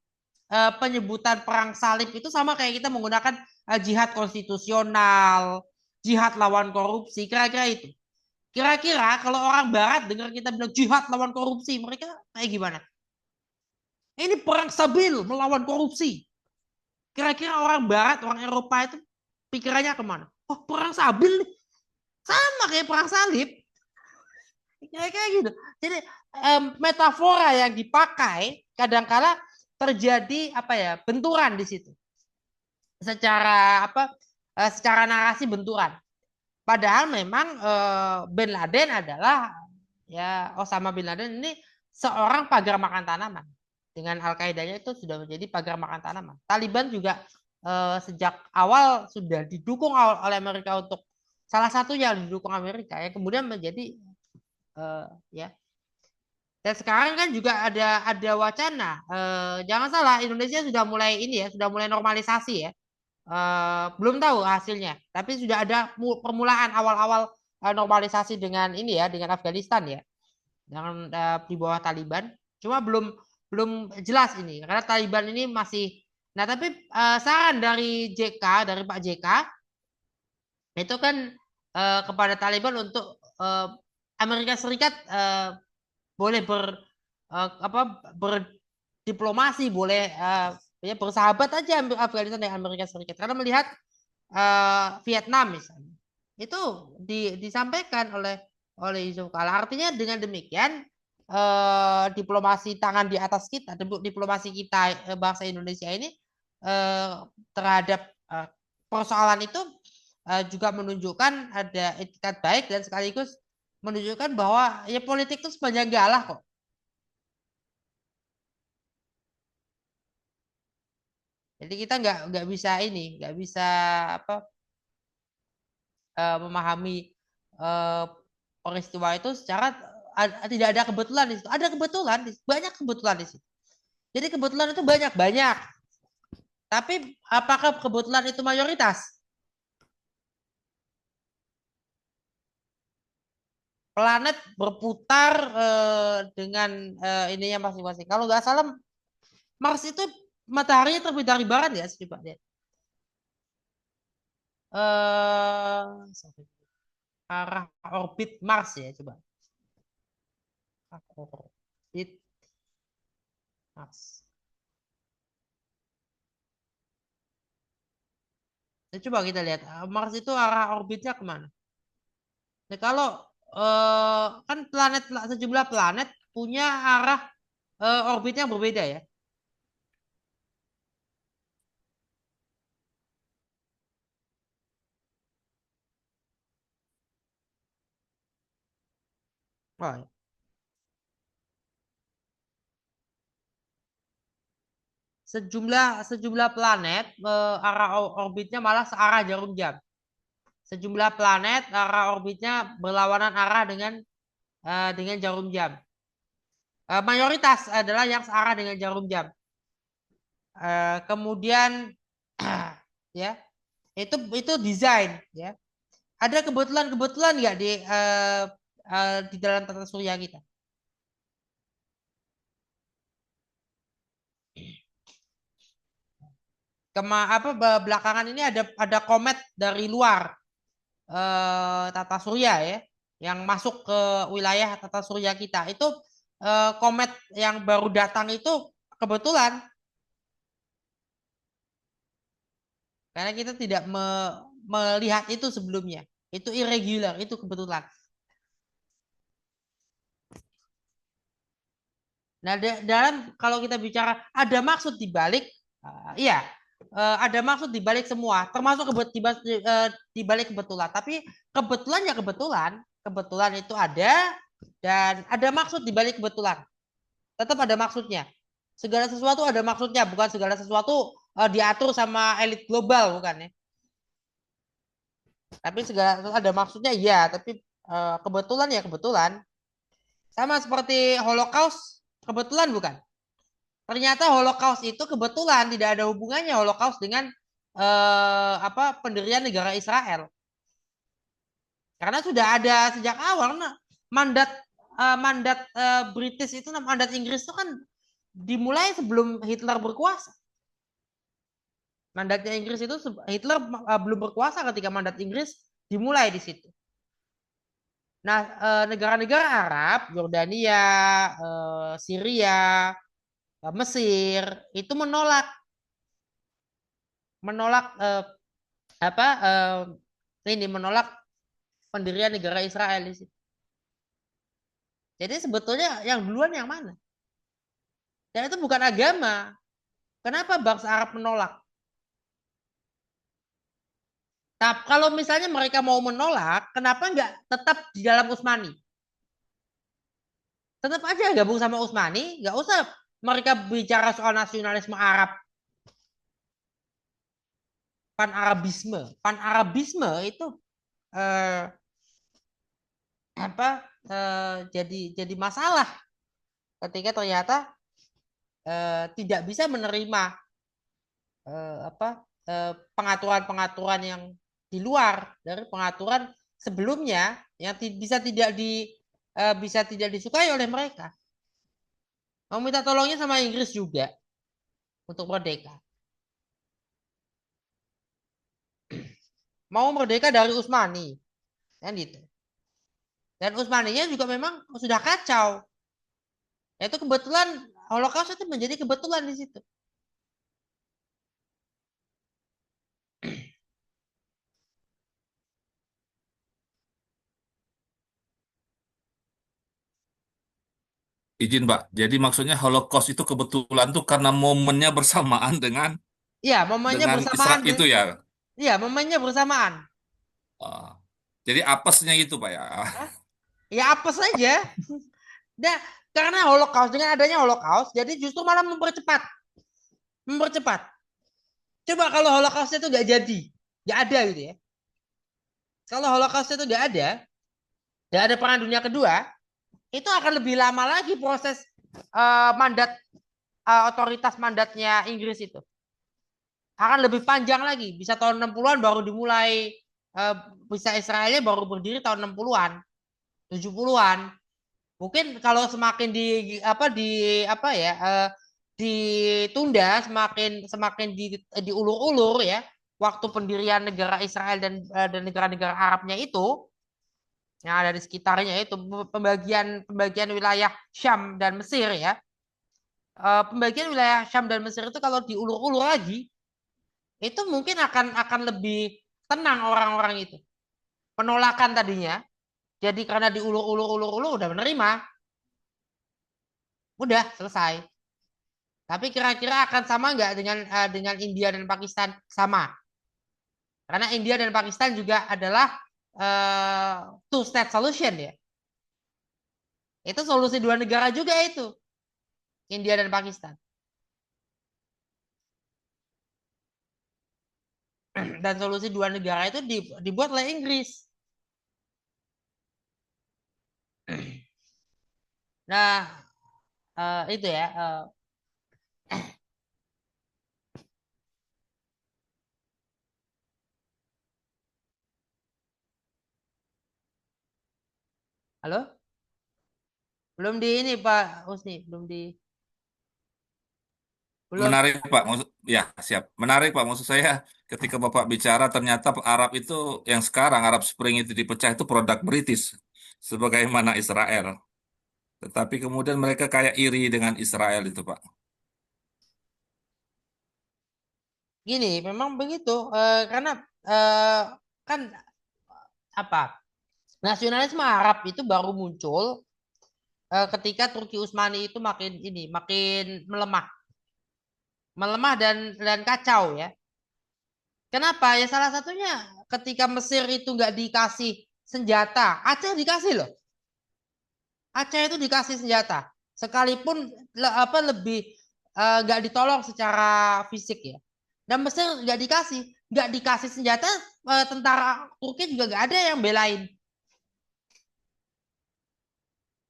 Speaker 1: penyebutan perang salib itu sama kayak kita menggunakan jihad konstitusional, jihad lawan korupsi, kira-kira itu. Kira-kira kalau orang barat dengar kita bilang jihad lawan korupsi, mereka kayak gimana? Ini perang sabil melawan korupsi. Kira-kira orang barat, orang Eropa itu pikirannya kemana? Oh, perang sabil nih. Sama kayak perang salib. Kayak gitu. Jadi metafora yang dipakai kadang-kala terjadi benturan di situ. Secara narasi benturan. Padahal memang Bin Laden adalah Osama bin Laden ini seorang pagar makan tanaman. dengan Al-Qaedanya itu sudah menjadi pagar makan tanaman. Taliban juga sejak awal sudah didukung oleh Amerika untuk salah satunya didukung Amerika ya kemudian menjadi ya. Dan sekarang kan juga ada wacana jangan salah Indonesia sudah mulai ini ya sudah mulai normalisasi ya. Belum tahu hasilnya tapi sudah ada permulaan awal-awal normalisasi dengan ini ya dengan Afghanistan ya dengan di bawah Taliban cuma belum jelas ini karena Taliban ini masih nah tapi saran dari dari Pak JK itu kan kepada Taliban untuk Amerika Serikat boleh berdiplomasi boleh ya bersahabat aja Afghanistan dengan Amerika Serikat karena melihat Vietnam misalnya itu disampaikan oleh Yusuf Kala artinya dengan demikian diplomasi tangan di atas kita diplomasi kita bangsa Indonesia ini terhadap persoalan itu juga menunjukkan ada etikat baik dan sekaligus menunjukkan bahwa ya politik itu sepanjang galah kok. Jadi kita nggak bisa nggak bisa memahami peristiwa itu secara tidak ada kebetulan di situ. Ada kebetulan, banyak kebetulan di situ. Jadi kebetulan itu banyak. Tapi apakah kebetulan itu mayoritas? Planet berputar dengan ininya masing-masing. Kalau nggak salah, Mars itu mataharinya terbit dari barat ya, coba lihat. Arah orbit Mars ya, coba. Orbit Mars. Nah, coba kita lihat Mars itu arah orbitnya kemana? Nah, kalau kan sejumlah planet punya arah orbitnya berbeda ya. Oh, ya. Sejumlah planet arah orbitnya malah searah jarum jam. Sejumlah planet arah orbitnya berlawanan arah dengan jarum jam. Mayoritas adalah yang searah dengan jarum jam. Kemudian ya itu desain ya. Ada kebetulan nggak di dalam tata surya kita? Belakangan ini ada komet dari luar tata surya ya yang masuk ke wilayah tata surya kita. Itu komet yang baru datang itu kebetulan. Karena kita tidak melihat itu sebelumnya. Itu irregular, itu kebetulan. Nah, kalau kita bicara ada maksud di balik, iya, ada maksud di balik semua, termasuk di balik kebetulan. Tapi kebetulan ya kebetulan itu ada dan ada maksud di balik kebetulan. Tetap ada maksudnya. Segala sesuatu ada maksudnya, bukan segala sesuatu diatur sama elit global, bukan ya. Tapi segala sesuatu ada maksudnya, ya. Tapi kebetulan ya kebetulan. Sama seperti Holocaust, kebetulan bukan. Ternyata Holocaust itu kebetulan tidak ada hubungannya Holocaust dengan pendirian negara Israel. Karena sudah ada sejak awal mandat British itu mandat Inggris itu kan dimulai sebelum Hitler berkuasa. Mandatnya Inggris itu Hitler belum berkuasa ketika mandat Inggris dimulai di situ. Nah, negara-negara Arab, Yordania, Syria, Mesir itu menolak pendirian negara Israel di situ. Jadi sebetulnya yang duluan yang mana? Dan itu bukan agama. Kenapa bangsa Arab menolak? Tapi kalau misalnya mereka mau menolak, kenapa nggak tetap di dalam Utsmani? Tetap aja gabung sama Utsmani, nggak mereka bicara soal nasionalisme Arab, pan-Arabisme itu eh, jadi masalah ketika ternyata tidak bisa menerima pengaturan-pengaturan yang di luar dari pengaturan sebelumnya yang bisa tidak disukai oleh mereka. Mau minta tolongnya sama Inggris juga untuk merdeka. Mau merdeka dari Utsmani, kan gitu. Dan Utsmaninya juga memang sudah kacau. Itu kebetulan Holocaust itu menjadi kebetulan di situ.
Speaker 6: Izin, Pak. Jadi maksudnya Holocaust itu kebetulan tuh karena momennya bersamaan dengan
Speaker 1: Iya, momennya bersamaan.
Speaker 6: Israel itu ya.
Speaker 1: Iya, momennya bersamaan.
Speaker 6: Ah. Jadi apesnya itu, Pak ya.
Speaker 1: Ya apa saja. Nah, karena Holocaust, dengan adanya Holocaust, jadi justru malah mempercepat. Coba kalau Holocaust itu nggak jadi, nggak ada gitu ya. Kalau Holocaust itu nggak ada Perang Dunia Kedua, itu akan lebih lama lagi proses mandat otoritas mandatnya Inggris itu. Akan lebih panjang lagi, bisa tahun 60-an baru dimulai, bisa Israelnya baru berdiri tahun 60-an, 70-an. Mungkin kalau semakin ditunda, semakin diulur-ulur ya waktu pendirian negara Israel dan negara-negara Arabnya itu yang ada di sekitarnya, itu pembagian wilayah Syam dan Mesir ya. Pembagian wilayah Syam dan Mesir itu kalau diulur-ulur lagi itu mungkin akan lebih tenang orang-orang itu. Penolakan tadinya jadi karena diulur-ulur udah menerima. Udah selesai. Tapi kira-kira akan sama nggak dengan India dan Pakistan? Sama. Karena India dan Pakistan juga adalah two state solution ya. Itu solusi dua negara juga itu. India dan Pakistan. Dan solusi dua negara itu dibuat oleh Inggris. Nah, itu ya. Halo? Belum di ini Pak Husni, belum.
Speaker 6: Menarik, Pak. Ya, siap. Menarik, Pak. Maksud saya ketika Bapak bicara ternyata Arab itu yang sekarang Arab Spring itu dipecah itu produk British sebagaimana Israel. Tetapi kemudian mereka kayak iri dengan Israel itu, Pak.
Speaker 1: Gini, memang begitu. Karena eh, kan apa? Nasionalisme Arab itu baru muncul ketika Turki Utsmani itu makin melemah dan kacau ya. Kenapa? Ya salah satunya ketika Mesir itu nggak dikasih senjata, Aceh dikasih loh. Aceh itu dikasih senjata, sekalipun lebih nggak ditolong secara fisik ya. Dan Mesir nggak dikasih senjata, tentara Turki juga nggak ada yang belain.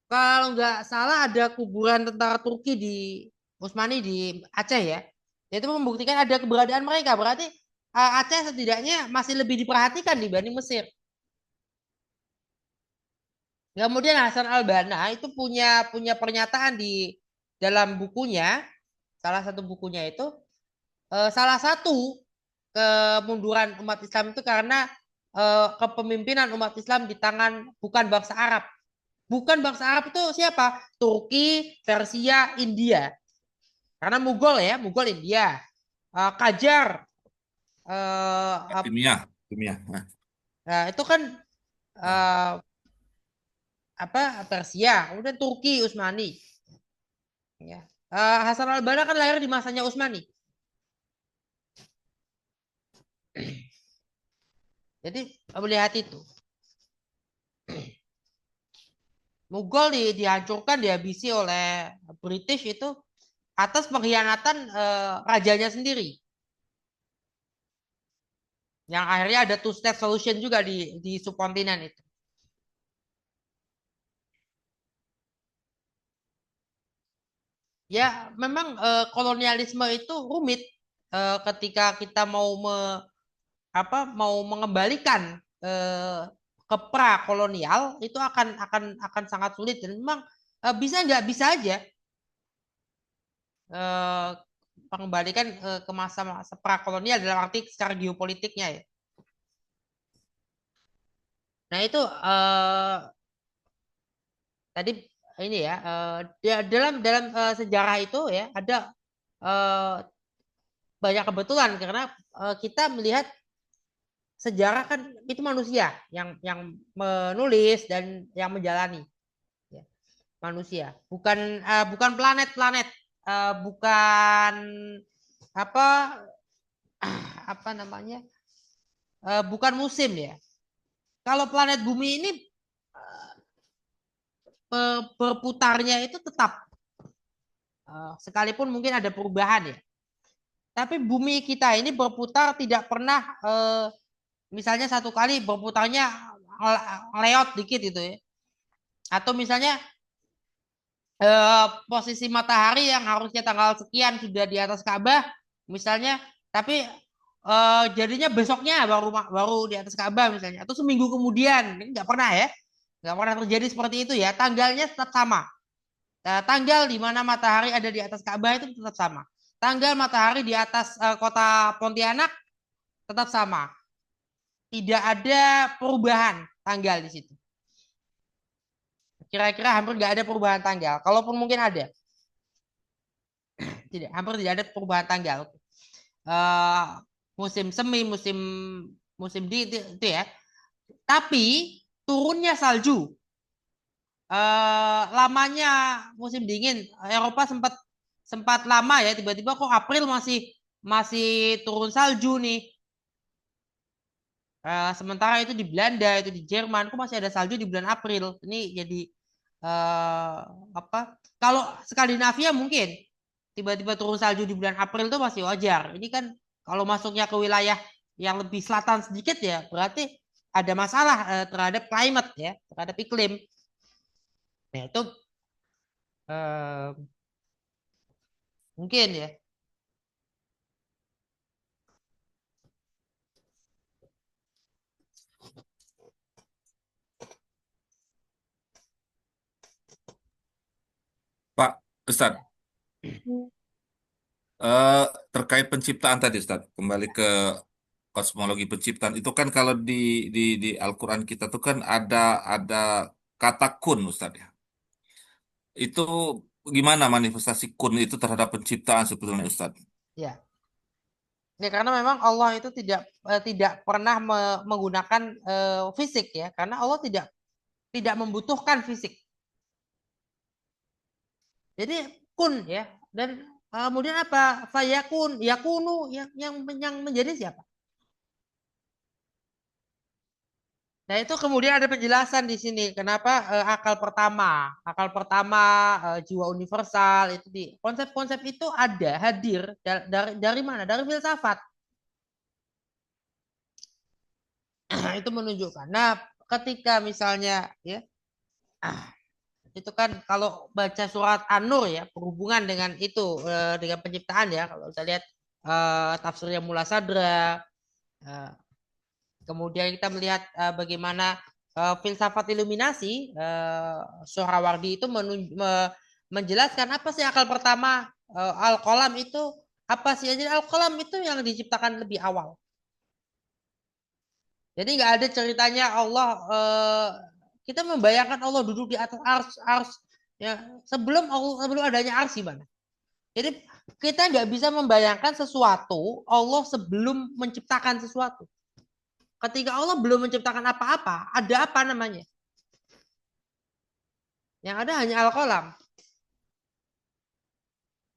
Speaker 1: Kalau nggak salah ada kuburan tentara Turki di Utsmani di Aceh ya. Itu membuktikan ada keberadaan mereka. Berarti Aceh setidaknya masih lebih diperhatikan dibanding Mesir. Kemudian Hasan al-Banna itu punya pernyataan di dalam bukunya, salah satu bukunya itu, salah satu kemunduran umat Islam itu karena kepemimpinan umat Islam di tangan bukan bangsa Arab. Bukan bangsa Arab itu siapa? Turki, Persia, India. Karena Mughal ya, Mughal India. Qajar,
Speaker 6: Timnya, timnya.
Speaker 1: nah itu kan eh, Persia, kemudian Turki, Utsmani. Ya. Hasan al-Banna kan lahir di masanya Utsmani. Jadi melihat itu. Mughal dihancurkan, dihabisi oleh British itu atas pengkhianatan rajanya sendiri. Yang akhirnya ada two state solution juga di subkontinen itu. Ya, memang kolonialisme itu rumit ketika kita mau mengembalikan ke pra-kolonial itu akan sangat sulit dan memang bisa nggak bisa aja eh, mengembalikan ke masa-masa pra-kolonial dalam arti secara geopolitiknya ya. Nah itu tadi ini ya dalam dalam sejarah itu ya ada eh, banyak kebetulan karena kita melihat sejarah kan itu manusia yang menulis dan yang menjalani ya. Manusia bukan planet-planet bukan apa apa namanya bukan musim ya. Kalau planet bumi ini berputarnya itu tetap sekalipun mungkin ada perubahan ya. Tapi bumi kita ini berputar tidak pernah misalnya satu kali berputarnya leot dikit gitu ya. Atau misalnya posisi matahari yang harusnya tanggal sekian sudah di atas Ka'bah misalnya, tapi jadinya besoknya baru di atas Ka'bah misalnya, atau seminggu kemudian. Ini nggak pernah ya, nggak pernah terjadi seperti itu ya. Tanggalnya tetap sama. Tanggal di mana matahari ada di atas Ka'bah itu tetap sama. Tanggal matahari di atas kota Pontianak tetap sama. Tidak ada perubahan tanggal di situ. Kira-kira hampir nggak ada perubahan tanggal. Kalaupun mungkin ada. Hampir tidak ada perubahan tanggal. Musim semi, musim itu ya. Tapi turunnya salju. Lamanya musim dingin. Eropa sempat lama ya, tiba-tiba kok April masih turun salju nih. Sementara itu di Belanda, itu di Jerman, kok masih ada salju di bulan April. Ini jadi apa? Kalau Skandinavia mungkin tiba-tiba turun salju di bulan April itu masih wajar. Ini kan kalau masuknya ke wilayah yang lebih selatan sedikit ya, berarti ada masalah terhadap climate ya, terhadap iklim. Nah itu mungkin ya.
Speaker 6: Pak Ustadz, terkait penciptaan tadi Ustadz, kembali ke kosmologi penciptaan itu kan kalau di Al-Quran kita tuh kan ada kata kun Ustadz ya. Itu gimana manifestasi kun itu terhadap penciptaan sebetulnya Ustadz?
Speaker 1: Ya. Ya karena memang Allah itu tidak pernah menggunakan fisik ya, karena Allah tidak membutuhkan fisik. Jadi kun ya, dan kemudian apa? Fayakun, yakunu yang menjadi siapa? Nah, itu kemudian ada penjelasan di sini kenapa akal pertama jiwa universal itu di konsep-konsep itu ada hadir dari mana? Dari filsafat. Itu menunjukkan. Nah, ketika misalnya ya itu kan kalau baca surat An-Nur ya berhubungan dengan itu dengan penciptaan ya, kalau kita lihat tafsirnya Mula Sadra kemudian kita melihat bagaimana filsafat iluminasi Sohrawardi itu menjelaskan apa sih akal pertama al-qalam itu apa sih? Jadi al-qalam itu yang diciptakan lebih awal. Jadi nggak ada ceritanya Allah kita membayangkan Allah duduk di atas ars ya sebelum adanya ars gimana? Jadi kita nggak bisa membayangkan sesuatu Allah sebelum menciptakan sesuatu. Ketika Allah belum menciptakan apa-apa, ada apa namanya? Yang ada hanya al-qalam.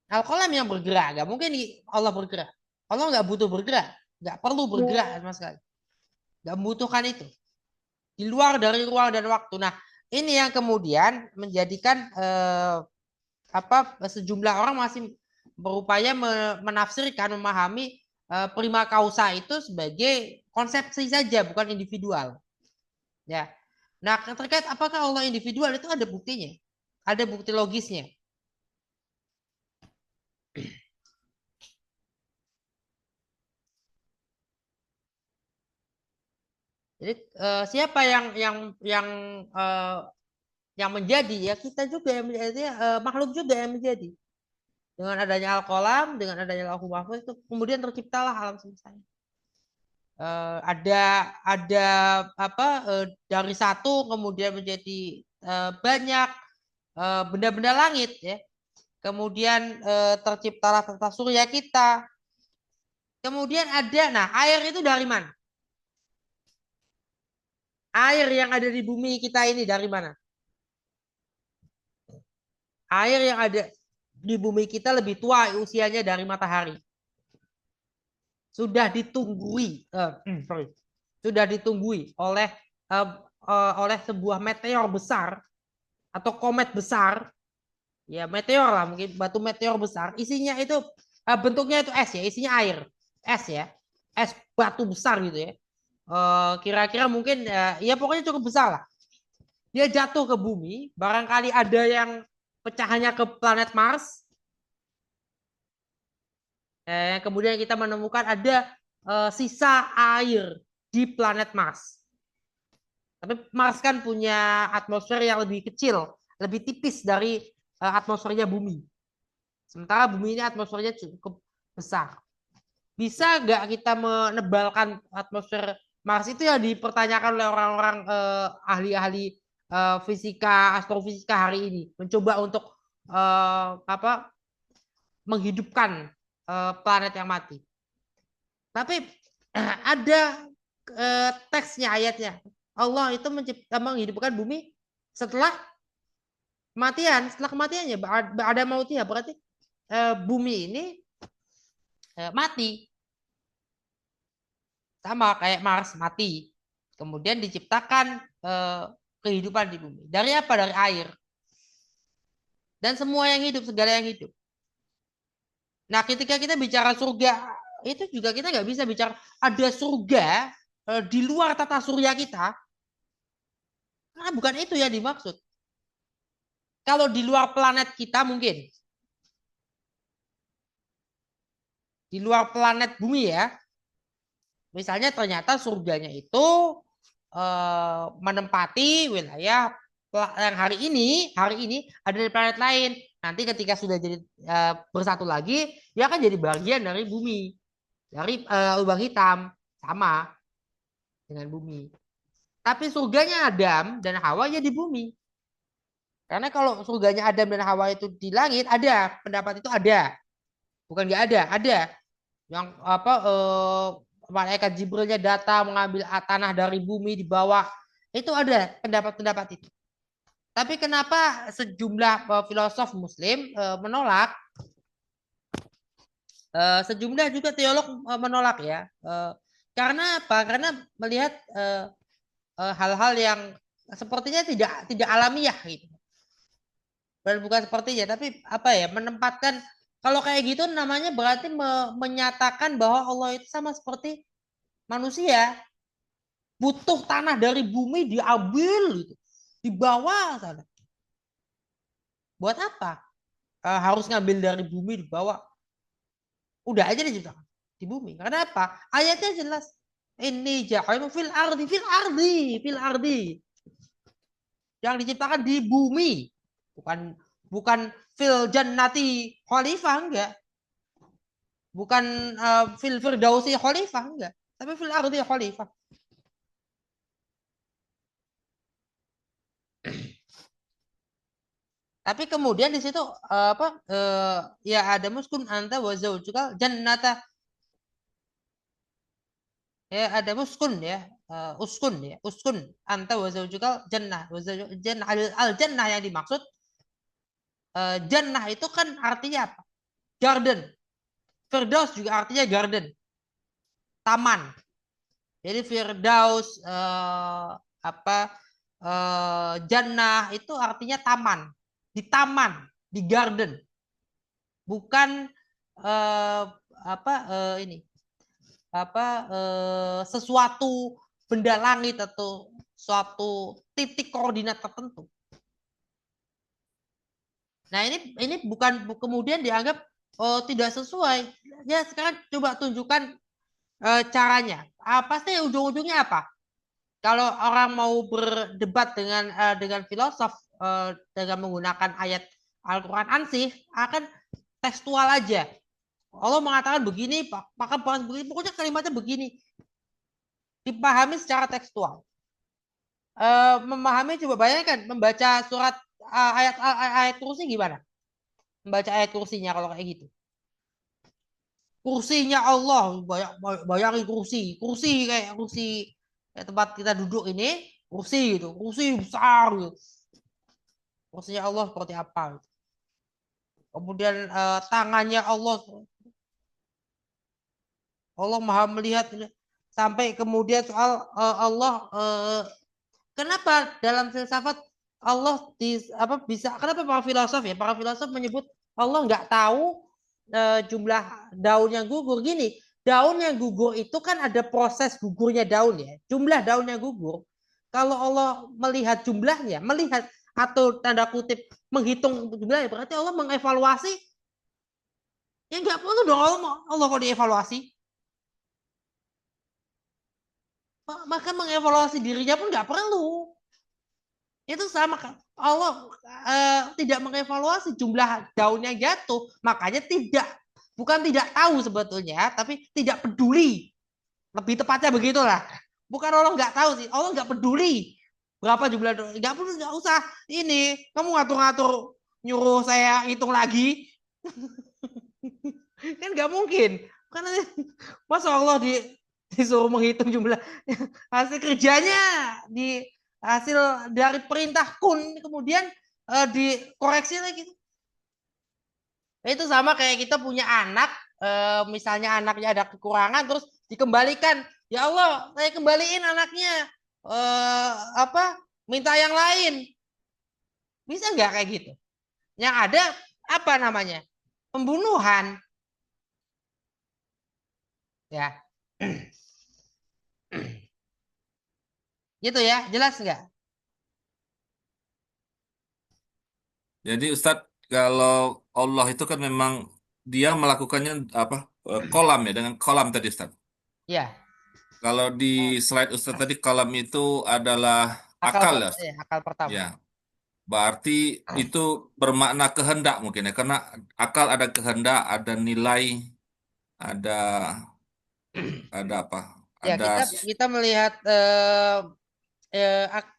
Speaker 1: Al-qalam yang bergerak, nggak mungkin Allah bergerak. Allah nggak butuh bergerak, nggak perlu bergerak sama sekali. Nggak membutuhkan itu. Di luar dari ruang dan waktu. Nah, ini yang kemudian menjadikan sejumlah orang berupaya menafsirkan, memahami prima causa itu sebagai konsepsi saja, bukan individual. Ya. Nah, terkait apakah Allah individual itu ada buktinya, ada bukti logisnya. Jadi siapa yang menjadi, ya kita juga yang menjadi, makhluk juga yang menjadi. Dengan adanya Al-Qalam, dengan adanya Lauhul Mahfuz itu kemudian terciptalah alam semesta. Ada apa dari satu kemudian menjadi banyak benda-benda langit ya. Kemudian terciptalah tata surya kita. Kemudian nah air itu dari mana? Air yang ada di bumi kita ini dari mana? Air yang ada di bumi kita lebih tua usianya dari matahari. Sudah ditunggui, sudah ditunggui oleh sebuah meteor besar atau komet besar, ya meteor lah, mungkin batu meteor besar, isinya itu bentuknya itu es ya, isinya air, es ya, es batu besar gitu ya. Kira-kira mungkin ya pokoknya cukup besar lah. Dia jatuh ke bumi, barangkali ada yang pecahannya ke planet Mars. Kemudian kita menemukan ada sisa air di planet Mars. Tapi Mars kan punya atmosfer yang lebih kecil, lebih tipis dari atmosfernya bumi. Sementara bumi ini atmosfernya cukup besar. Bisa nggak kita menebalkan atmosfer Mars? Itu yang dipertanyakan oleh orang-orang ahli-ahli fisika, astrofisika hari ini. Mencoba untuk menghidupkan planet yang mati. Tapi ada teksnya, ayatnya. Allah itu menghidupkan bumi setelah kematian. Setelah kematiannya, ada mautnya, berarti bumi ini mati. Sama kayak Mars mati. Kemudian diciptakan kehidupan di bumi. Dari apa? Dari air. Dan semua yang hidup, segala yang hidup. Nah, ketika kita bicara surga, itu juga kita nggak bisa bicara ada surga di luar tata surya kita. Karena bukan itu yang dimaksud. Kalau di luar planet kita mungkin. Di luar planet bumi ya. Misalnya ternyata surganya itu menempati wilayah yang hari ini ada di planet lain. Nanti ketika sudah jadi bersatu lagi, dia akan jadi bagian dari bumi, dari lubang hitam, sama dengan bumi. Tapi surganya Adam dan Hawa ya di bumi. Karena kalau surganya Adam dan Hawa itu di langit, ada pendapat itu ada, bukan nggak ada. Yang malaikat Jibrilnya datang mengambil tanah dari bumi di bawah, itu ada pendapat itu. Tapi kenapa sejumlah filosof Muslim menolak? Sejumlah juga teolog menolak ya. Karena apa? Karena melihat hal-hal yang sepertinya tidak alamiah gitu. Dan bukan sepertinya, tapi apa ya? Menempatkan, kalau kayak gitu namanya berarti menyatakan bahwa Allah itu sama seperti manusia. Butuh tanah dari bumi diambil gitu, dibawa sana. Buat apa? Harus ngambil dari bumi dibawa. Udah aja diciptakan di bumi. Karena apa? Ayatnya jelas. Ini jahilu fil ardi. Yang diciptakan di bumi. Bukan fil jannati khalifah, enggak. Bukan fil firdausi khalifah, enggak. Tapi fil ardi khalifah. Tapi kemudian di situ ya ada muskun anta wa zaujukal jannata. Ya ada muskun ya, uskun anta wa zaujukal jannah. Al jannah yang dimaksud jannah itu kan artinya apa? Garden. Firdaus juga artinya garden. Taman. Jadi Firdaus jannah itu artinya taman. Di taman, di garden. Bukan eh, apa ini sesuatu benda langit atau suatu titik koordinat tertentu. Nah, ini bukan kemudian dianggap tidak sesuai. Ya, sekarang coba tunjukkan caranya. Pasti ujung-ujungnya apa? Kalau orang mau berdebat dengan filosof dengan menggunakan ayat Al-Qur'an ansih, akan tekstual aja. Allah mengatakan begini, maka begini, pokoknya kalimatnya begini. Dipahami secara tekstual. Memahami, coba bayangkan membaca surat ayat kursi gimana? Membaca ayat kursinya kalau kayak gitu. Kursinya Allah, bayangin kursi kayak tempat kita duduk ini, kursi gitu, kursi besar gitu. Kursinya Allah seperti apa gitu. Kemudian tangannya Allah Maha melihat, sampai kemudian soal Allah kenapa dalam filsafat Allah bisa, kenapa para filosof menyebut Allah nggak tahu jumlah daun yang gugur. Gini, daun yang gugur itu kan ada proses gugurnya daun ya, jumlah daun yang gugur. Kalau Allah melihat jumlahnya, melihat atau tanda kutip menghitung jumlahnya, berarti Allah mengevaluasi. Ya nggak perlu dong Allah kalau dievaluasi. Maka mengevaluasi dirinya pun nggak perlu. Itu sama kan. Allah tidak mengevaluasi jumlah daun yang jatuh. Makanya bukan tidak tahu sebetulnya, tapi tidak peduli. Lebih tepatnya begitulah. Bukan Allah nggak tahu sih, Allah nggak peduli berapa jumlah daun. Nggak perlu, nggak usah. Ini kamu ngatur-ngatur nyuruh saya hitung lagi. Kan nggak mungkin. Karena masa Allah disuruh menghitung jumlah hasil kerjanya, hasil dari perintah kun, kemudian dikoreksi lagi. Itu sama kayak kita punya anak, misalnya anaknya ada kekurangan terus dikembalikan. Ya Allah, saya kembaliin anaknya, minta yang lain. Bisa nggak kayak gitu? Yang ada apa namanya? Pembunuhan. Ya. Gitu ya, jelas nggak?
Speaker 6: Jadi Ustadz, kalau Allah itu kan memang dia melakukannya kolam ya, dengan kolam tadi Ustadz.
Speaker 1: Ya,
Speaker 6: Kalau di slide Ustadz tadi kolam itu adalah akal ya, Ustadz.
Speaker 1: akal pertama.
Speaker 6: Ya, berarti itu bermakna kehendak mungkin ya, karena akal ada kehendak, ada nilai, ada apa?
Speaker 1: Ya,
Speaker 6: Ada
Speaker 1: kita melihat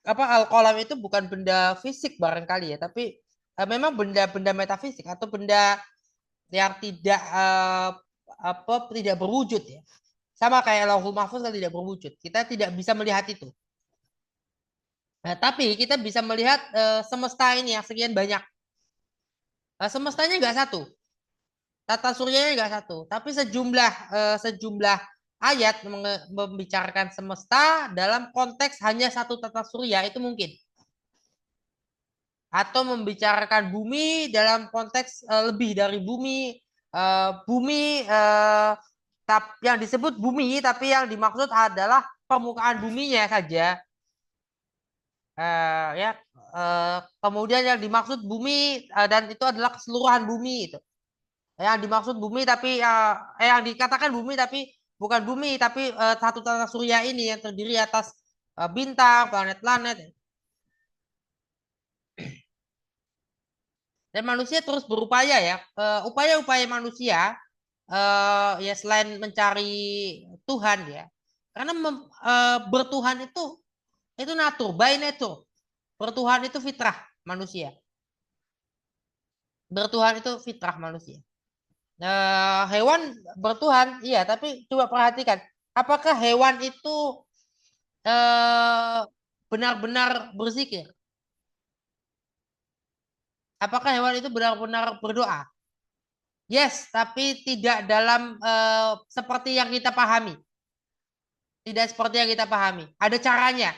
Speaker 1: al-qalam itu bukan benda fisik barangkali ya, tapi memang benda-benda metafisik atau benda yang tidak berwujud ya. Sama kayak Lauhul Mahfuz kan tidak berwujud. Kita tidak bisa melihat itu. Nah, tapi kita bisa melihat semesta ini yang sekian banyak. Semestanya nggak satu. Tata suryanya nggak satu. Tapi sejumlah ayat membicarakan semesta dalam konteks hanya satu tata surya itu mungkin. Atau membicarakan bumi dalam konteks lebih dari bumi. Bumi yang disebut bumi, tapi yang dimaksud adalah permukaan buminya saja. Kemudian yang dimaksud bumi dan itu adalah keseluruhan bumi itu. Yang dimaksud bumi tapi yang dikatakan bumi tapi bukan bumi, tapi satu tata surya ini yang terdiri atas bintang, planet-planet. Dan manusia terus berupaya ya, upaya-upaya manusia ya selain mencari Tuhan ya, karena bertuhan itu natur, by nature. Bertuhan itu fitrah manusia. Bertuhan itu fitrah manusia. Hewan bertuhan, iya, tapi coba perhatikan, apakah hewan itu benar-benar berzikir? Apakah hewan itu benar-benar berdoa? Yes, tapi tidak dalam seperti yang kita pahami. Tidak seperti yang kita pahami. Ada caranya,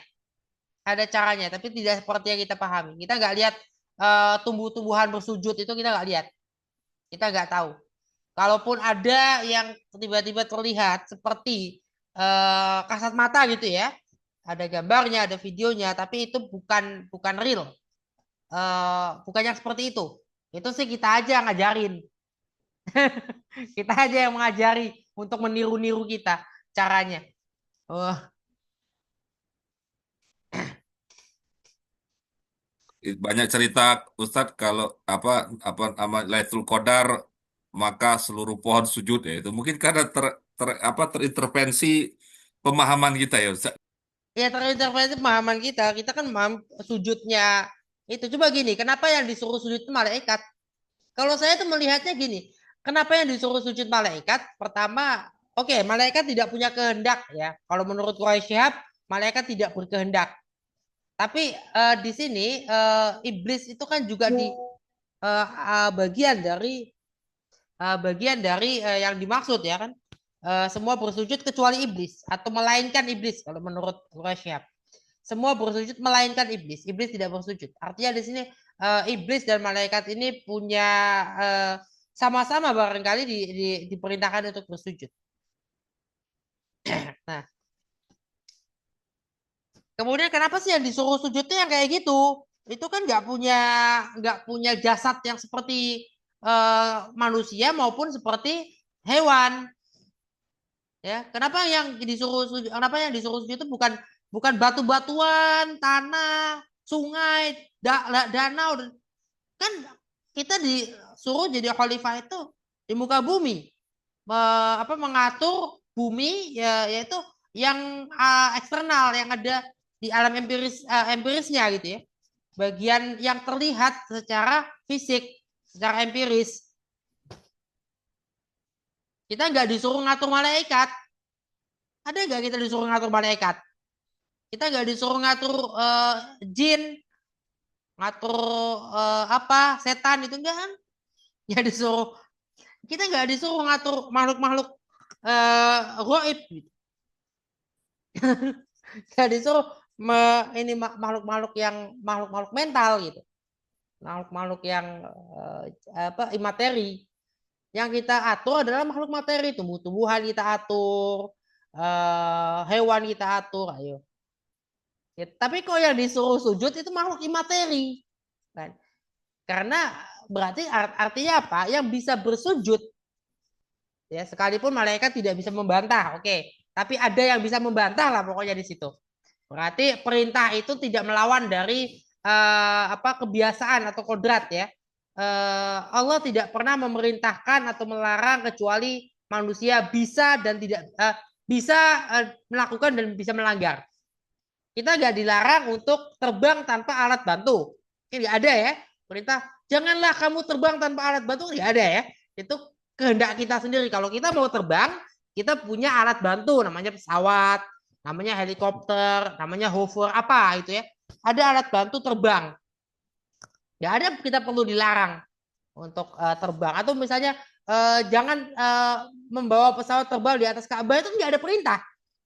Speaker 1: tapi tidak seperti yang kita pahami. Kita nggak lihat tumbuh-tumbuhan bersujud itu, kita nggak lihat. Kita nggak tahu. Kalaupun ada yang tiba-tiba terlihat seperti kasat mata gitu ya, ada gambarnya, ada videonya, tapi itu bukan real, bukan yang seperti itu. Itu sih kita aja ngajarin, kita aja yang mengajari untuk meniru-niru kita caranya. Oh,
Speaker 6: Banyak cerita Ustadz kalau apa Lailatul Qadar maka seluruh pohon sujud ya itu mungkin karena terintervensi pemahaman kita ya Ustadz.
Speaker 1: ya terintervensi pemahaman kita. Kita kan memaham sujudnya itu. Coba gini, kenapa yang disuruh sujud itu malaikat? Kalau saya tuh melihatnya gini, kenapa yang disuruh sujud malaikat? Pertama, oke, malaikat tidak punya kehendak ya. Kalau menurut Quraisy Shihab, malaikat tidak berkehendak. Tapi di sini iblis itu kan juga di bagian dari yang dimaksud ya kan. Semua bersujud kecuali iblis atau melainkan iblis kalau menurut Quraisy Shihab. Semua bersujud melainkan iblis. Iblis tidak bersujud. Artinya di sini iblis dan malaikat ini punya eh, sama-sama barangkali diperintahkan untuk bersujud. Nah, kemudian kenapa sih yang disuruh sujud itu yang kayak gitu? Itu kan nggak punya jasad yang seperti manusia maupun seperti hewan. Ya, kenapa yang disuruh sujud itu bukan batu-batuan, tanah, sungai, danau. Kan kita disuruh jadi khalifah itu di muka bumi. Mengatur bumi ya, yaitu yang eksternal yang ada di alam empirisnya gitu ya. Bagian yang terlihat secara fisik, secara empiris. Kita nggak disuruh ngatur malaikat. Ada nggak kita disuruh ngatur malaikat? Kita nggak disuruh ngatur jin, ngatur setan itu enggak kan? Ya disuruh kita nggak disuruh ngatur makhluk-makhluk goib gitu. Nggak disuruh ini makhluk-makhluk mental gitu, makhluk-makhluk yang imateri. Yang kita atur adalah makhluk materi, tumbuh-tumbuhan kita atur, hewan kita atur, ayo. Ya, tapi kok yang disuruh sujud itu makhluk imateri, kan? Karena berarti artinya apa? Yang bisa bersujud, ya sekalipun malaikat tidak bisa membantah, oke. Tapi ada yang bisa membantah lah pokoknya di situ. Berarti perintah itu tidak melawan dari kebiasaan atau kodrat ya. Allah tidak pernah memerintahkan atau melarang kecuali manusia bisa dan tidak bisa melakukan dan bisa melanggar. Kita nggak dilarang untuk terbang tanpa alat bantu. Ini nggak ada ya. Perintah, janganlah kamu terbang tanpa alat bantu, nggak ada ya. Itu kehendak kita sendiri. Kalau kita mau terbang, kita punya alat bantu, namanya pesawat, namanya helikopter, namanya hover, apa itu ya. Ada alat bantu terbang. Nggak ada kita perlu dilarang untuk terbang. Atau misalnya jangan membawa pesawat terbang di atas Ka'bah, itu nggak ada perintah.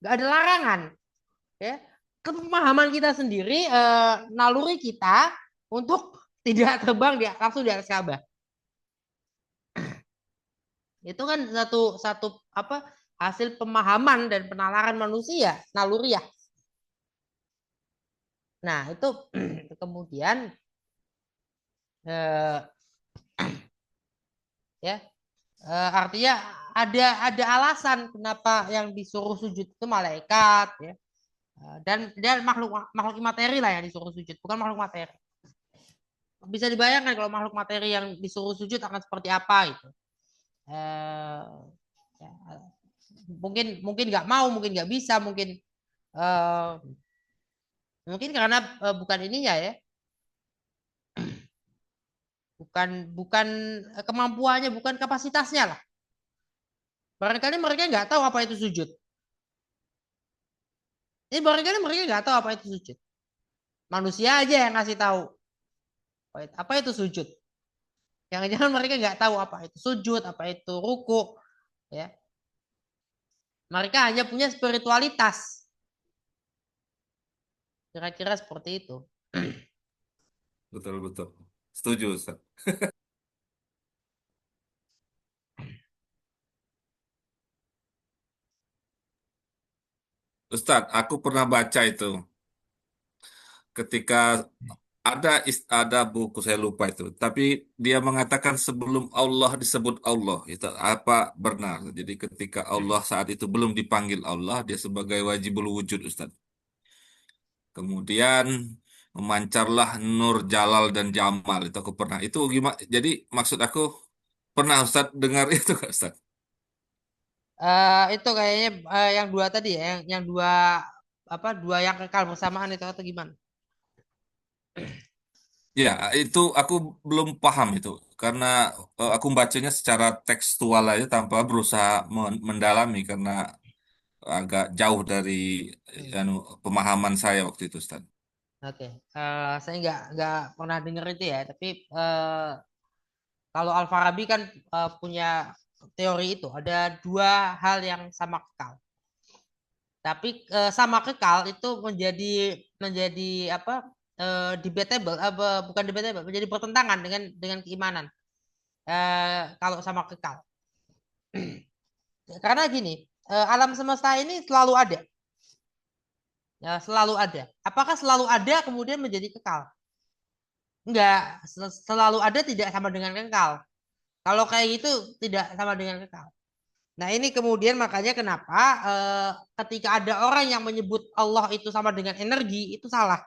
Speaker 1: Nggak ada larangan. Ya. Pemahaman kita sendiri, naluri kita untuk tidak terbang langsung di atas Ka'bah. Itu kan satu hasil pemahaman dan penalaran manusia, naluri ya. Nah, itu kemudian ya artinya ada alasan kenapa yang disuruh sujud itu malaikat ya. Dan makhluk materi lah yang disuruh sujud, bukan makhluk materi. Bisa dibayangkan kalau makhluk materi yang disuruh sujud akan seperti apa itu. Ya, mungkin nggak mau, mungkin nggak bisa, mungkin karena bukan ininya ya, bukan kemampuannya, bukan kapasitasnya lah. Barangkali mereka nggak tahu apa itu sujud. Ini barangkali mereka nggak tahu apa itu sujud. Manusia aja yang ngasih tahu apa itu sujud. Jangan-jangan mereka nggak tahu apa itu sujud, apa itu ruku, ya. Mereka hanya punya spiritualitas. Kira-kira seperti itu.
Speaker 6: Betul betul. Setuju Ustaz. Ustadz, aku pernah baca itu ketika ada buku saya lupa itu, tapi dia mengatakan sebelum Allah disebut Allah itu apa benar. Jadi ketika Allah saat itu belum dipanggil Allah, dia sebagai wajibul wujud, Ustadz. Kemudian memancarlah nur Jalal dan Jamal itu aku pernah. Itu gimana? Jadi maksud aku pernah Ustadz dengar itu Kak, Ustadz?
Speaker 1: Itu kayaknya yang dua tadi ya, yang dua apa dua yang kekal bersamaan itu atau gimana?
Speaker 6: Ya, itu aku belum paham itu karena aku bacanya secara tekstual aja tanpa berusaha mendalami karena agak jauh dari anu, pemahaman saya waktu itu, Ustaz.
Speaker 1: Oke, saya nggak pernah dengar itu ya, tapi kalau Al-Farabi kan punya teori itu ada dua hal yang sama kekal. Tapi sama kekal itu menjadi apa? Debatable, bukan debatable, menjadi bertentangan dengan keimanan. Kalau sama kekal, karena gini, alam semesta ini selalu ada, ya, selalu ada. Apakah selalu ada kemudian menjadi kekal? Enggak, selalu ada tidak sama dengan kekal. Kalau kayak gitu tidak sama dengan kekal. Nah, ini kemudian makanya kenapa ketika ada orang yang menyebut Allah itu sama dengan energi, itu salah.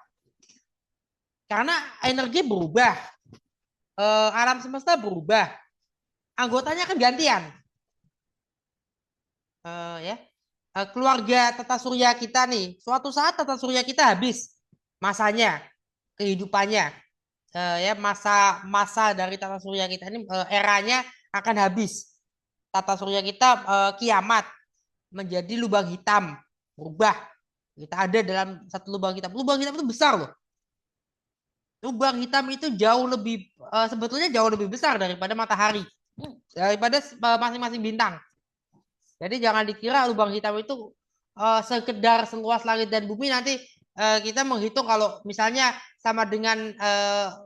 Speaker 1: Karena energi berubah, alam semesta berubah, anggotanya kan gantian. Ya, keluarga tata surya kita nih, suatu saat tata surya kita habis masanya, kehidupannya. Ya, masa dari tata surya kita ini eranya akan habis. Tata surya kita kiamat, menjadi lubang hitam, berubah. Kita ada dalam satu lubang hitam. Lubang hitam itu besar loh. Lubang hitam itu jauh lebih sebetulnya jauh lebih besar daripada matahari, daripada masing-masing bintang. Jadi jangan dikira lubang hitam itu sekedar seluas langit dan bumi. Nanti kita menghitung kalau misalnya sama dengan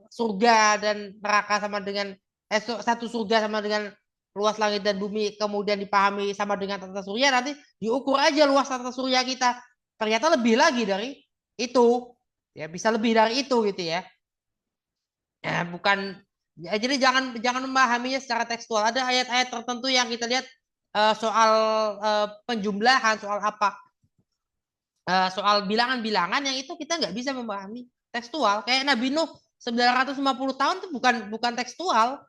Speaker 1: surga dan neraka sama dengan satu surga sama dengan luas langit dan bumi, kemudian dipahami sama dengan tata surya, nanti diukur aja luas tata surya kita. Ternyata lebih lagi dari itu. Ya, bisa lebih dari itu gitu ya. Ya, bukan ya, jadi jangan memahaminya secara tekstual. Ada ayat-ayat tertentu yang kita lihat soal penjumlahan, soal apa, soal bilangan-bilangan yang itu kita nggak bisa memahami tekstual. Kayak Nabi Nuh 950 tahun itu bukan tekstual.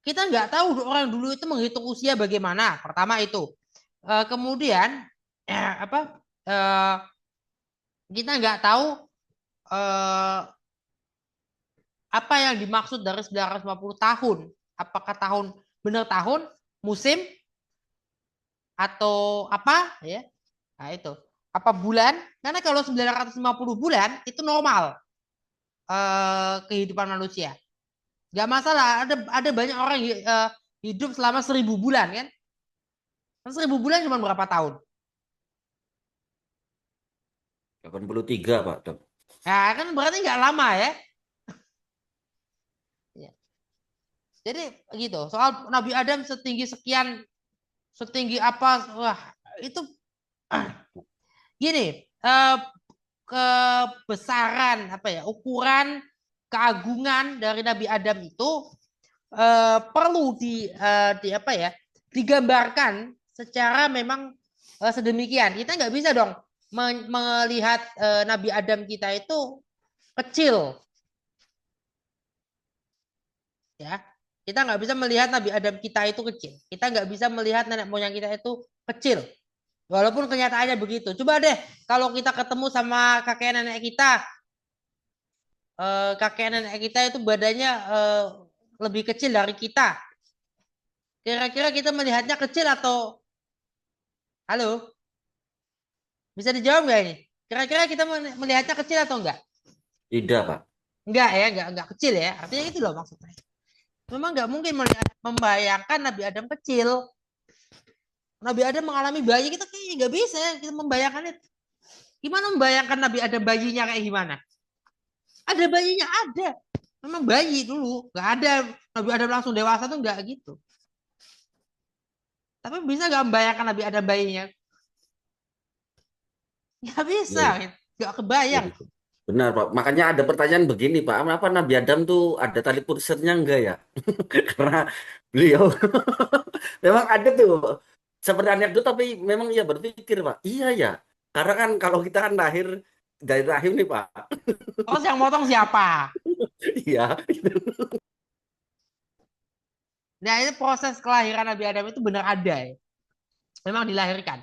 Speaker 1: Kita nggak tahu orang dulu itu menghitung usia bagaimana. Pertama itu. Kemudian apa? Kita nggak tahu apa yang dimaksud dari 950 tahun. Apakah benar tahun, musim, atau apa ya? Nah, itu. Apa bulan? Karena kalau 950 bulan itu normal kehidupan manusia. Gak masalah. Ada banyak orang hidup selama 1000 bulan kan? 1000 bulan cuma berapa tahun?
Speaker 2: 83, Pak, Dok.
Speaker 1: Nah, kan berarti nggak lama ya. Jadi gitu. Soal Nabi Adam setinggi sekian, setinggi apa? Wah, itu gini. Kebesaran apa ya? Ukuran keagungan dari Nabi Adam itu perlu di apa ya? Digambarkan secara memang sedemikian. Kita nggak bisa dong melihat Nabi Adam kita itu kecil, ya. Kita nggak bisa melihat Nabi Adam kita itu kecil. Kita nggak bisa melihat nenek moyang kita itu kecil. Walaupun kenyataannya begitu. Coba deh kalau kita ketemu sama kakek nenek kita, kakek nenek kita itu badannya lebih kecil dari kita. Kira-kira kita melihatnya kecil atau halo? Bisa dijawab nggak ini? Kira-kira kita melihatnya kecil atau enggak?
Speaker 2: Tidak, Pak.
Speaker 1: Enggak ya, enggak kecil ya. Artinya itu loh maksudnya. Memang nggak mungkin membayangkan Nabi Adam kecil. Nabi Adam mengalami bayi, kita kayaknya nggak bisa ya kita membayangkan itu. Gimana membayangkan Nabi Adam bayinya kayak gimana? Ada bayinya, ada. Memang bayi dulu, nggak ada Nabi Adam langsung dewasa tuh nggak gitu. Tapi bisa nggak membayangkan Nabi Adam bayinya? Nggak bisa,
Speaker 2: Iya,
Speaker 1: nggak
Speaker 2: iya,
Speaker 1: kebayang.
Speaker 2: iya. Benar, Pak. Makanya ada pertanyaan begini, Pak. Apa Nabi Adam tuh ada tali pusarnya enggak ya? Karena beliau memang ada tuh seperti anekdot, tapi memang ia berpikir, Pak. Iya ya. Karena kan kalau kita kan lahir dari rahim nih, Pak.
Speaker 1: Terus yang motong siapa?
Speaker 2: Iya.
Speaker 1: Nah, ini proses kelahiran Nabi Adam itu benar ada ya. Memang dilahirkan.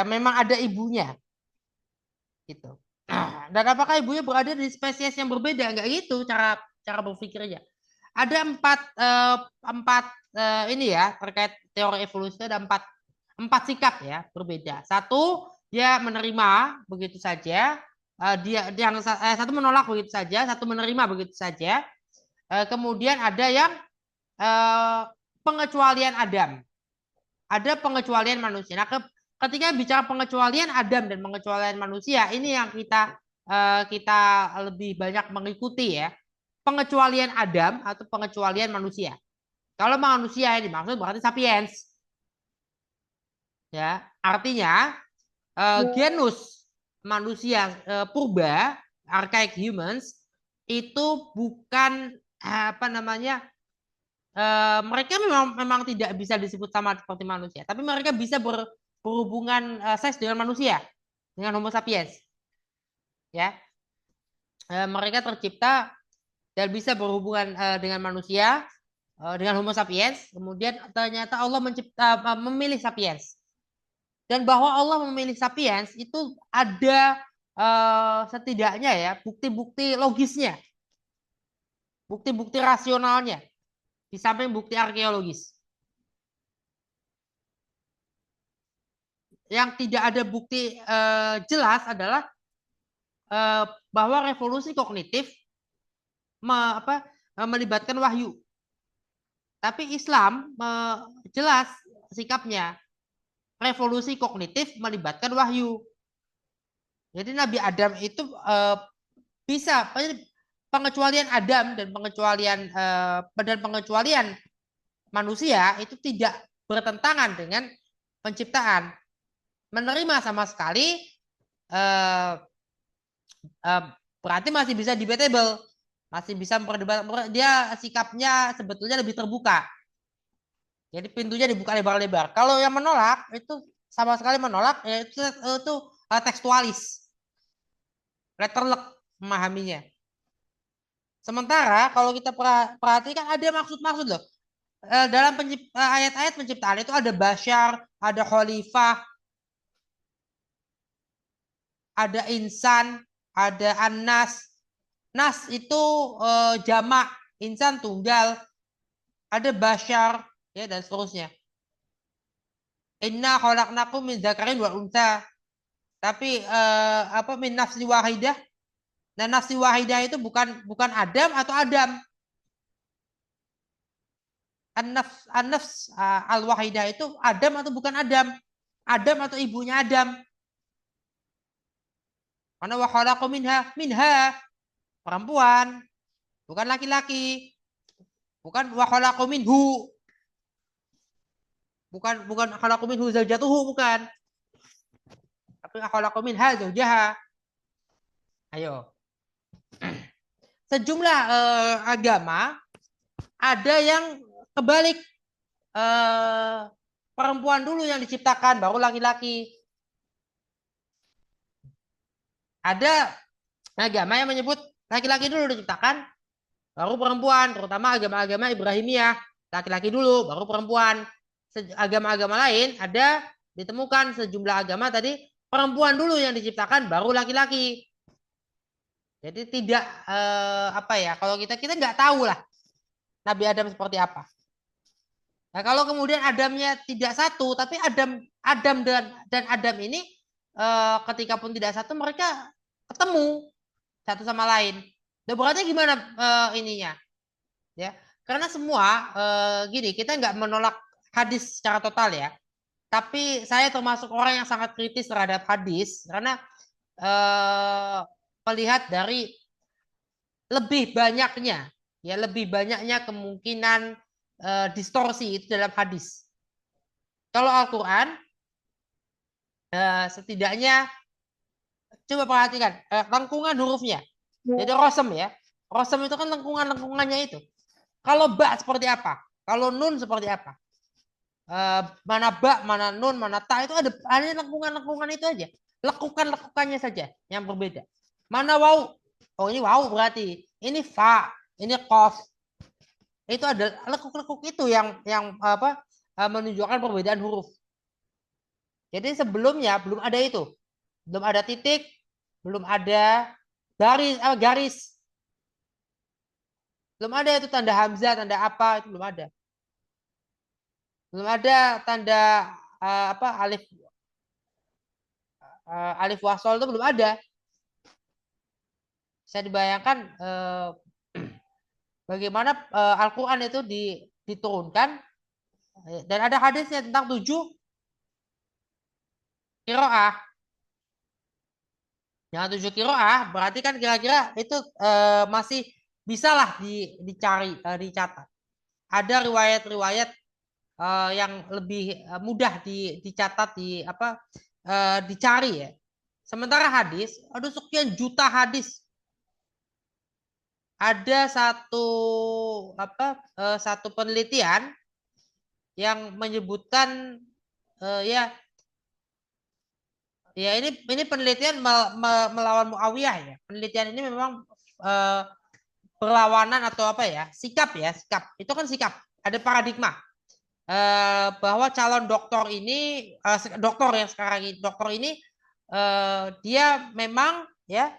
Speaker 1: Memang ada ibunya gitu. Dan apakah ibunya berada di spesies yang berbeda? Enggak gitu cara berpikirnya. Ada empat ini ya terkait teori evolusi, ada empat sikap ya berbeda. Satu, dia menerima begitu saja. Satu menolak begitu saja, satu menerima begitu saja. Kemudian ada yang pengecualian Adam. Ada pengecualian manusia. Nah, ketika bicara pengecualian Adam dan pengecualian manusia, ini yang kita lebih banyak mengikuti ya. Pengecualian Adam atau pengecualian manusia. Kalau manusia yang dimaksud berarti sapiens. Ya, artinya genus manusia purba, archaic humans itu bukan apa namanya, mereka memang tidak bisa disebut sama seperti manusia, tapi mereka bisa berhubungan seks dengan manusia, dengan Homo sapiens. Ya, mereka tercipta dan bisa berhubungan dengan manusia, dengan Homo sapiens. Kemudian ternyata Allah memilih sapiens. Dan bahwa Allah memilih sapiens itu ada setidaknya ya bukti-bukti logisnya, bukti-bukti rasionalnya, di samping bukti arkeologis. Yang tidak ada bukti jelas adalah bahwa revolusi kognitif melibatkan wahyu. Tapi Islam jelas sikapnya, revolusi kognitif melibatkan wahyu. Jadi Nabi Adam itu bisa pengecualian Adam dan pengecualian manusia itu tidak bertentangan dengan penciptaan. Menerima sama sekali berarti masih bisa debatable, masih bisa memperdebatkan. Dia sikapnya sebetulnya lebih terbuka. Jadi pintunya dibuka lebar-lebar. Kalau yang menolak itu sama sekali menolak, ya itu tekstualis, letterlek memahaminya. Sementara kalau kita perhatikan ada maksud-maksud loh. Dalam ayat-ayat penciptaan itu ada Bashar, ada Khalifah, ada Insan, ada An-Nas. Nas itu jamak, Insan tunggal, ada Bashar, ya dan seterusnya. Inna khalaqnakum min dzakarin wa untha. Tapi min nafsi wahidah. Dan nafsi wahidah itu bukan Adam atau Adam. An-nafs al-wahidah itu Adam atau bukan Adam? Adam atau ibunya Adam? Karena wa khalaqu minha perempuan, bukan laki-laki. Bukan wa khalaqu minhu. Bukan khalaqu minhu zaujatuhu, bukan. Tapi khalaqu minha zaujaha. Ayo. Sejumlah agama ada yang kebalik, perempuan dulu yang diciptakan baru laki-laki. Ada agama yang menyebut laki-laki dulu diciptakan baru perempuan, terutama agama-agama Ibrahimiyah, laki-laki dulu baru perempuan. Agama-agama lain ada ditemukan sejumlah agama tadi perempuan dulu yang diciptakan baru laki-laki. Jadi tidak kalau kita nggak tahu lah Nabi Adam seperti apa. Nah, kalau kemudian Adamnya tidak satu, tapi Adam dan Adam ini ketika pun tidak satu, mereka ketemu satu sama lain. Dan berarti gimana ininya? Ya, karena semua gini, kita nggak menolak hadis secara total ya. Tapi saya termasuk orang yang sangat kritis terhadap hadis karena melihat dari lebih banyaknya kemungkinan distorsi itu dalam hadis. Kalau Al-Quran setidaknya coba perhatikan lengkungan hurufnya. Jadi rosem ya. Rosem itu kan lengkungannya itu. Kalau ba seperti apa? Kalau nun seperti apa? Mana ba, mana nun, mana ta itu ada lengkungan itu aja. Lekukannya saja yang berbeda. Mana wau? Oh ini wau berarti. Ini fa, ini qaf. Itu ada lekuk-lekuk itu yang apa? Menunjukkan perbedaan huruf. Jadi sebelumnya belum ada itu. Belum ada titik, belum ada garis. Belum ada itu tanda hamzah, tanda apa itu belum ada. Belum ada tanda apa alif wasol itu belum ada. Bisa dibayangkan bagaimana Al-Qur'an itu diturunkan dan ada hadisnya tentang 7 qiraah. Yang 7 qiraah berarti kan kira-kira itu masih bisalah dicari, dicatat. Ada riwayat-riwayat yang lebih mudah dicatat dicari ya. Sementara hadis ada sekian juta hadis. Ada satu penelitian yang menyebutkan ya ini penelitian melawan Muawiyah ya. Penelitian ini memang perlawanan atau apa ya? Sikap. Itu kan sikap. Ada paradigma. Bahwa calon doktor ini dokter yang sekarang ini dokter ini dia memang ya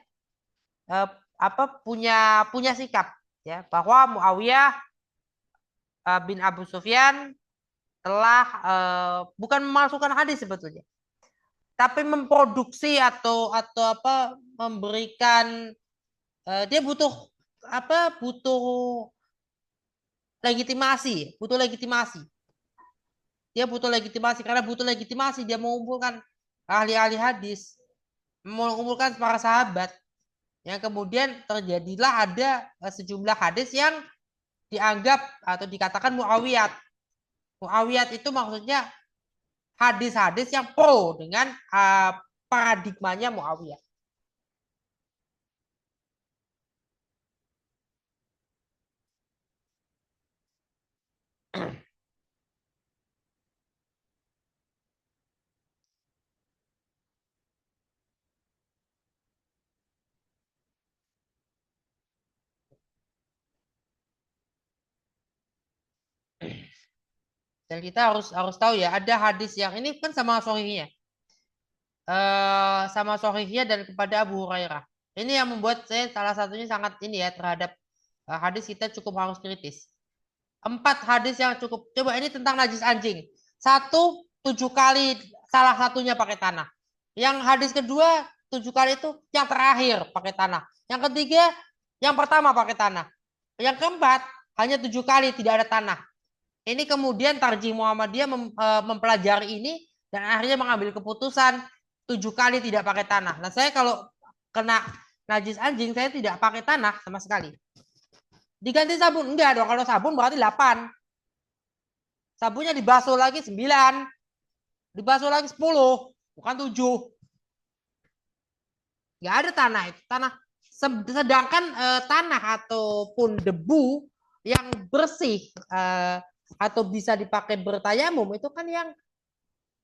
Speaker 1: punya sikap ya bahwa Muawiyah bin Abu Sufyan telah bukan memasukkan hadis sebetulnya tapi memproduksi atau memberikan dia butuh legitimasi karena butuh legitimasi dia mengumpulkan ahli-ahli hadis, mengumpulkan para sahabat yang kemudian terjadilah ada sejumlah hadis yang dianggap atau dikatakan muawiyat. Muawiyat itu maksudnya hadis-hadis yang pro dengan paradigmanya Muawiyah. Dan kita harus tahu ya, ada hadis yang ini kan sama sahihnya. Sama sahihnya dan kepada Abu Hurairah. Ini yang membuat saya salah satunya sangat ini ya terhadap hadis kita cukup harus kritis. 4 hadis yang cukup. Coba ini tentang najis anjing. 1, 7 kali salah satunya pakai tanah. Yang hadis kedua 7 kali itu yang terakhir pakai tanah. Yang ketiga yang pertama pakai tanah. Yang keempat hanya 7 kali tidak ada tanah. Ini kemudian Tarjih Muhammadiyah mempelajari ini dan akhirnya mengambil keputusan 7 kali tidak pakai tanah. Nah saya kalau kena najis anjing saya tidak pakai tanah sama sekali. Diganti sabun? Enggak dong, kalau sabun berarti 8. Sabunnya dibasuh lagi 9. Dibasuh lagi 10, bukan 7. Enggak ada tanah itu. Sedangkan tanah ataupun debu yang bersih atau bisa dipakai bertayamum itu kan yang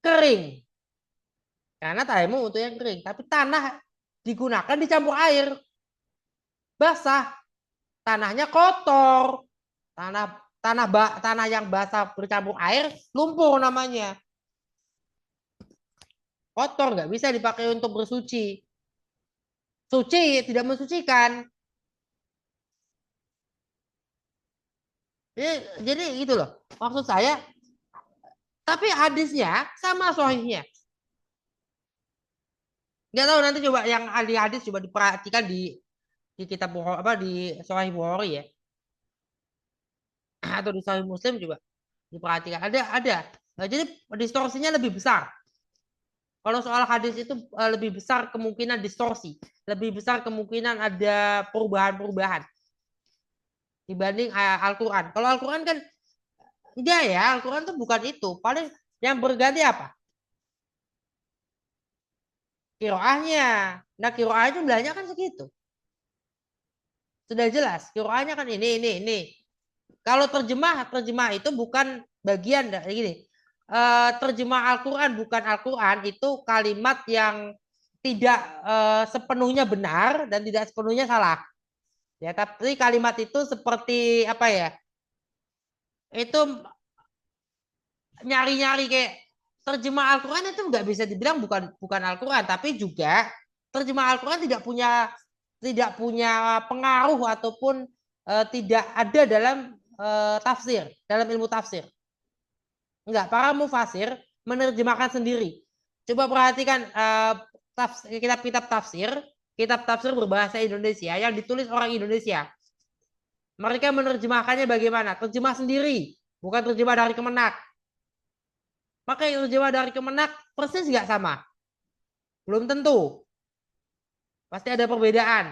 Speaker 1: kering. Karena tayamum untuk yang kering, tapi tanah digunakan dicampur air. Basah. Tanahnya kotor. Tanah yang basah bercampur air lumpur namanya. Kotor, nggak bisa dipakai untuk bersuci. Suci tidak mensucikan. Jadi gitu loh. Maksud saya, tapi hadisnya sama sahihnya. Nggak tahu nanti coba yang ahli hadis coba diperhatikan di kitab di Sahih Bukhari ya. Atau di Sahih Muslim juga diperhatikan. Ada. Nah, jadi distorsinya lebih besar. Kalau soal hadis itu lebih besar kemungkinan distorsi, lebih besar kemungkinan ada perubahan-perubahan dibanding Al-Quran. Kalau Al-Quran kan enggak ya, Al-Quran tuh bukan itu. Paling yang berganti apa? Kiroahnya. Nah, kiroah jumlahnya kan segitu. Sudah jelas, kiroahnya kan ini. Kalau terjemah itu bukan bagian dari gini. Terjemah Al-Quran bukan Al-Quran itu kalimat yang tidak sepenuhnya benar dan tidak sepenuhnya salah. Ya, tapi kalimat itu seperti apa ya? Itu nyari-nyari kayak terjemah Al-Quran itu nggak bisa dibilang bukan Al-Quran, tapi juga terjemah Al-Quran tidak punya pengaruh ataupun tidak ada dalam tafsir, dalam ilmu tafsir. Enggak, para mufasir menerjemahkan sendiri. Coba perhatikan kitab-kitab tafsir berbahasa Indonesia yang ditulis orang Indonesia. Mereka menerjemahkannya bagaimana? Terjemah sendiri, bukan terjemah dari Kemenak. Maka yang terjemah dari Kemenak persis nggak sama. Belum tentu. Pasti ada perbedaan.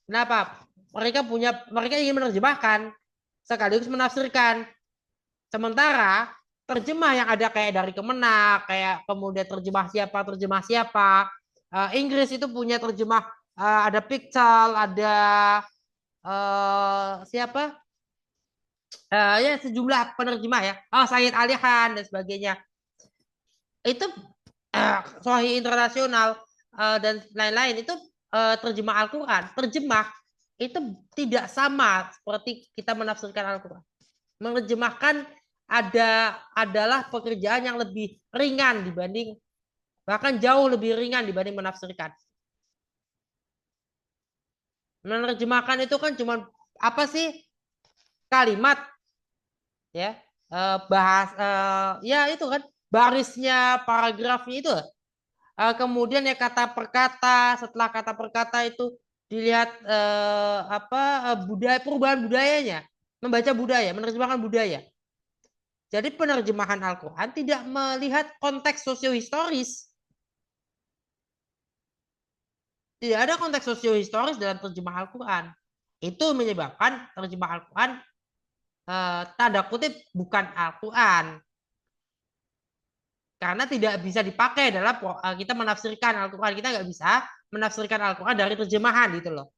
Speaker 1: Kenapa? Mereka ingin menerjemahkan sekaligus menafsirkan. Sementara terjemah yang ada kayak dari Kemenak, kayak kemudian terjemah siapa. Inggris itu punya terjemah ada Pictal, ada siapa? Ya sejumlah penerjemah ya. Said Ali Khan dan sebagainya. Itu Sahih internasional dan lain-lain itu terjemah Al-Quran. Terjemah itu tidak sama seperti kita menafsirkan Al-Quran. Menerjemahkan adalah pekerjaan yang lebih ringan dibanding, bahkan jauh lebih ringan dibanding menafsirkan. Menerjemahkan itu kan cuma apa sih? Kalimat ya, ya itu kan barisnya, paragrafnya itu. Kemudian ya kata per kata, setelah kata per kata itu dilihat perubahan budayanya, membaca budaya, menerjemahkan budaya. Jadi penerjemahan Al-Quran tidak melihat konteks sosiohistoris. Tidak ada konteks sosiohistoris dalam terjemah Al-Quran. Itu menyebabkan terjemah Al-Quran tanda kutip bukan Al-Quran. Karena tidak bisa dipakai dalam kita menafsirkan Al-Quran. Kita nggak bisa menafsirkan Al-Quran dari terjemahan gitu loh.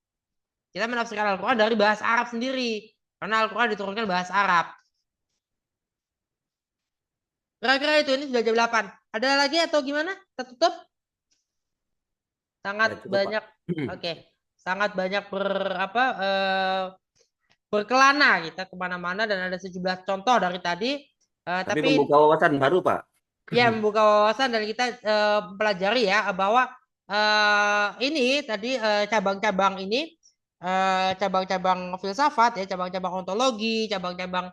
Speaker 1: Kita menafsirkan Al-Quran dari bahasa Arab sendiri. Karena Al-Quran diturunkan bahasa Arab. Kira-kira itu, ini sudah jam 8. Ada lagi atau gimana? Kita tutup? Sangat
Speaker 2: cukup,
Speaker 1: banyak.
Speaker 2: Pak.
Speaker 1: Oke. Sangat banyak berkelana kita kemana-mana dan ada sejumlah contoh dari tadi.
Speaker 2: Tapi membuka wawasan baru, Pak.
Speaker 1: Ya, membuka wawasan dan kita pelajari ya bahwa ini tadi cabang-cabang ini, cabang-cabang filsafat ya, cabang-cabang ontologi, cabang-cabang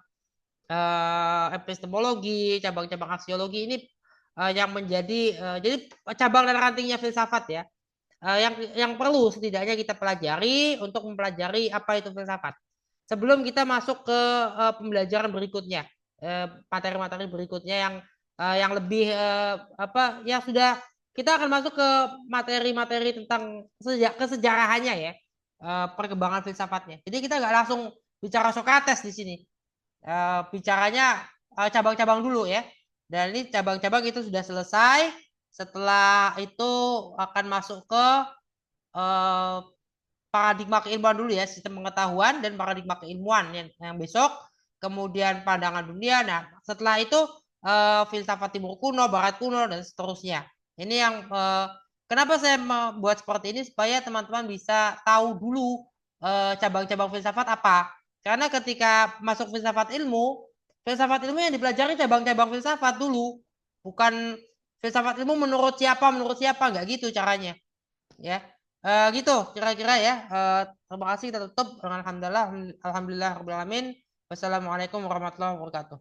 Speaker 1: epistemologi, cabang-cabang aksiologi ini yang menjadi jadi cabang dan rantingnya filsafat ya, yang perlu setidaknya kita pelajari untuk mempelajari apa itu filsafat. Sebelum kita masuk ke pembelajaran berikutnya, materi-materi berikutnya yang lebih ya sudah kita akan masuk ke materi-materi tentang kesejarahannya ya, perkembangan filsafatnya. Jadi kita nggak langsung bicara Sokrates di sini. Bicaranya cabang-cabang dulu ya. Dan ini cabang-cabang itu sudah selesai. Setelah itu akan masuk ke paradigma keilmuan dulu ya, sistem pengetahuan dan paradigma keilmuan yang besok. Kemudian pandangan dunia. Nah, setelah itu filsafat timur kuno, barat kuno, dan seterusnya. Ini yang kenapa saya membuat seperti ini supaya teman-teman bisa tahu dulu cabang-cabang filsafat apa. Karena ketika masuk filsafat ilmu yang dipelajari cabang-cabang filsafat dulu, bukan filsafat ilmu menurut siapa nggak gitu caranya, ya. Gitu kira-kira ya. Terima kasih, kita tutup dengan alhamdulillah rabbil alamin. Wassalamualaikum warahmatullahi wabarakatuh.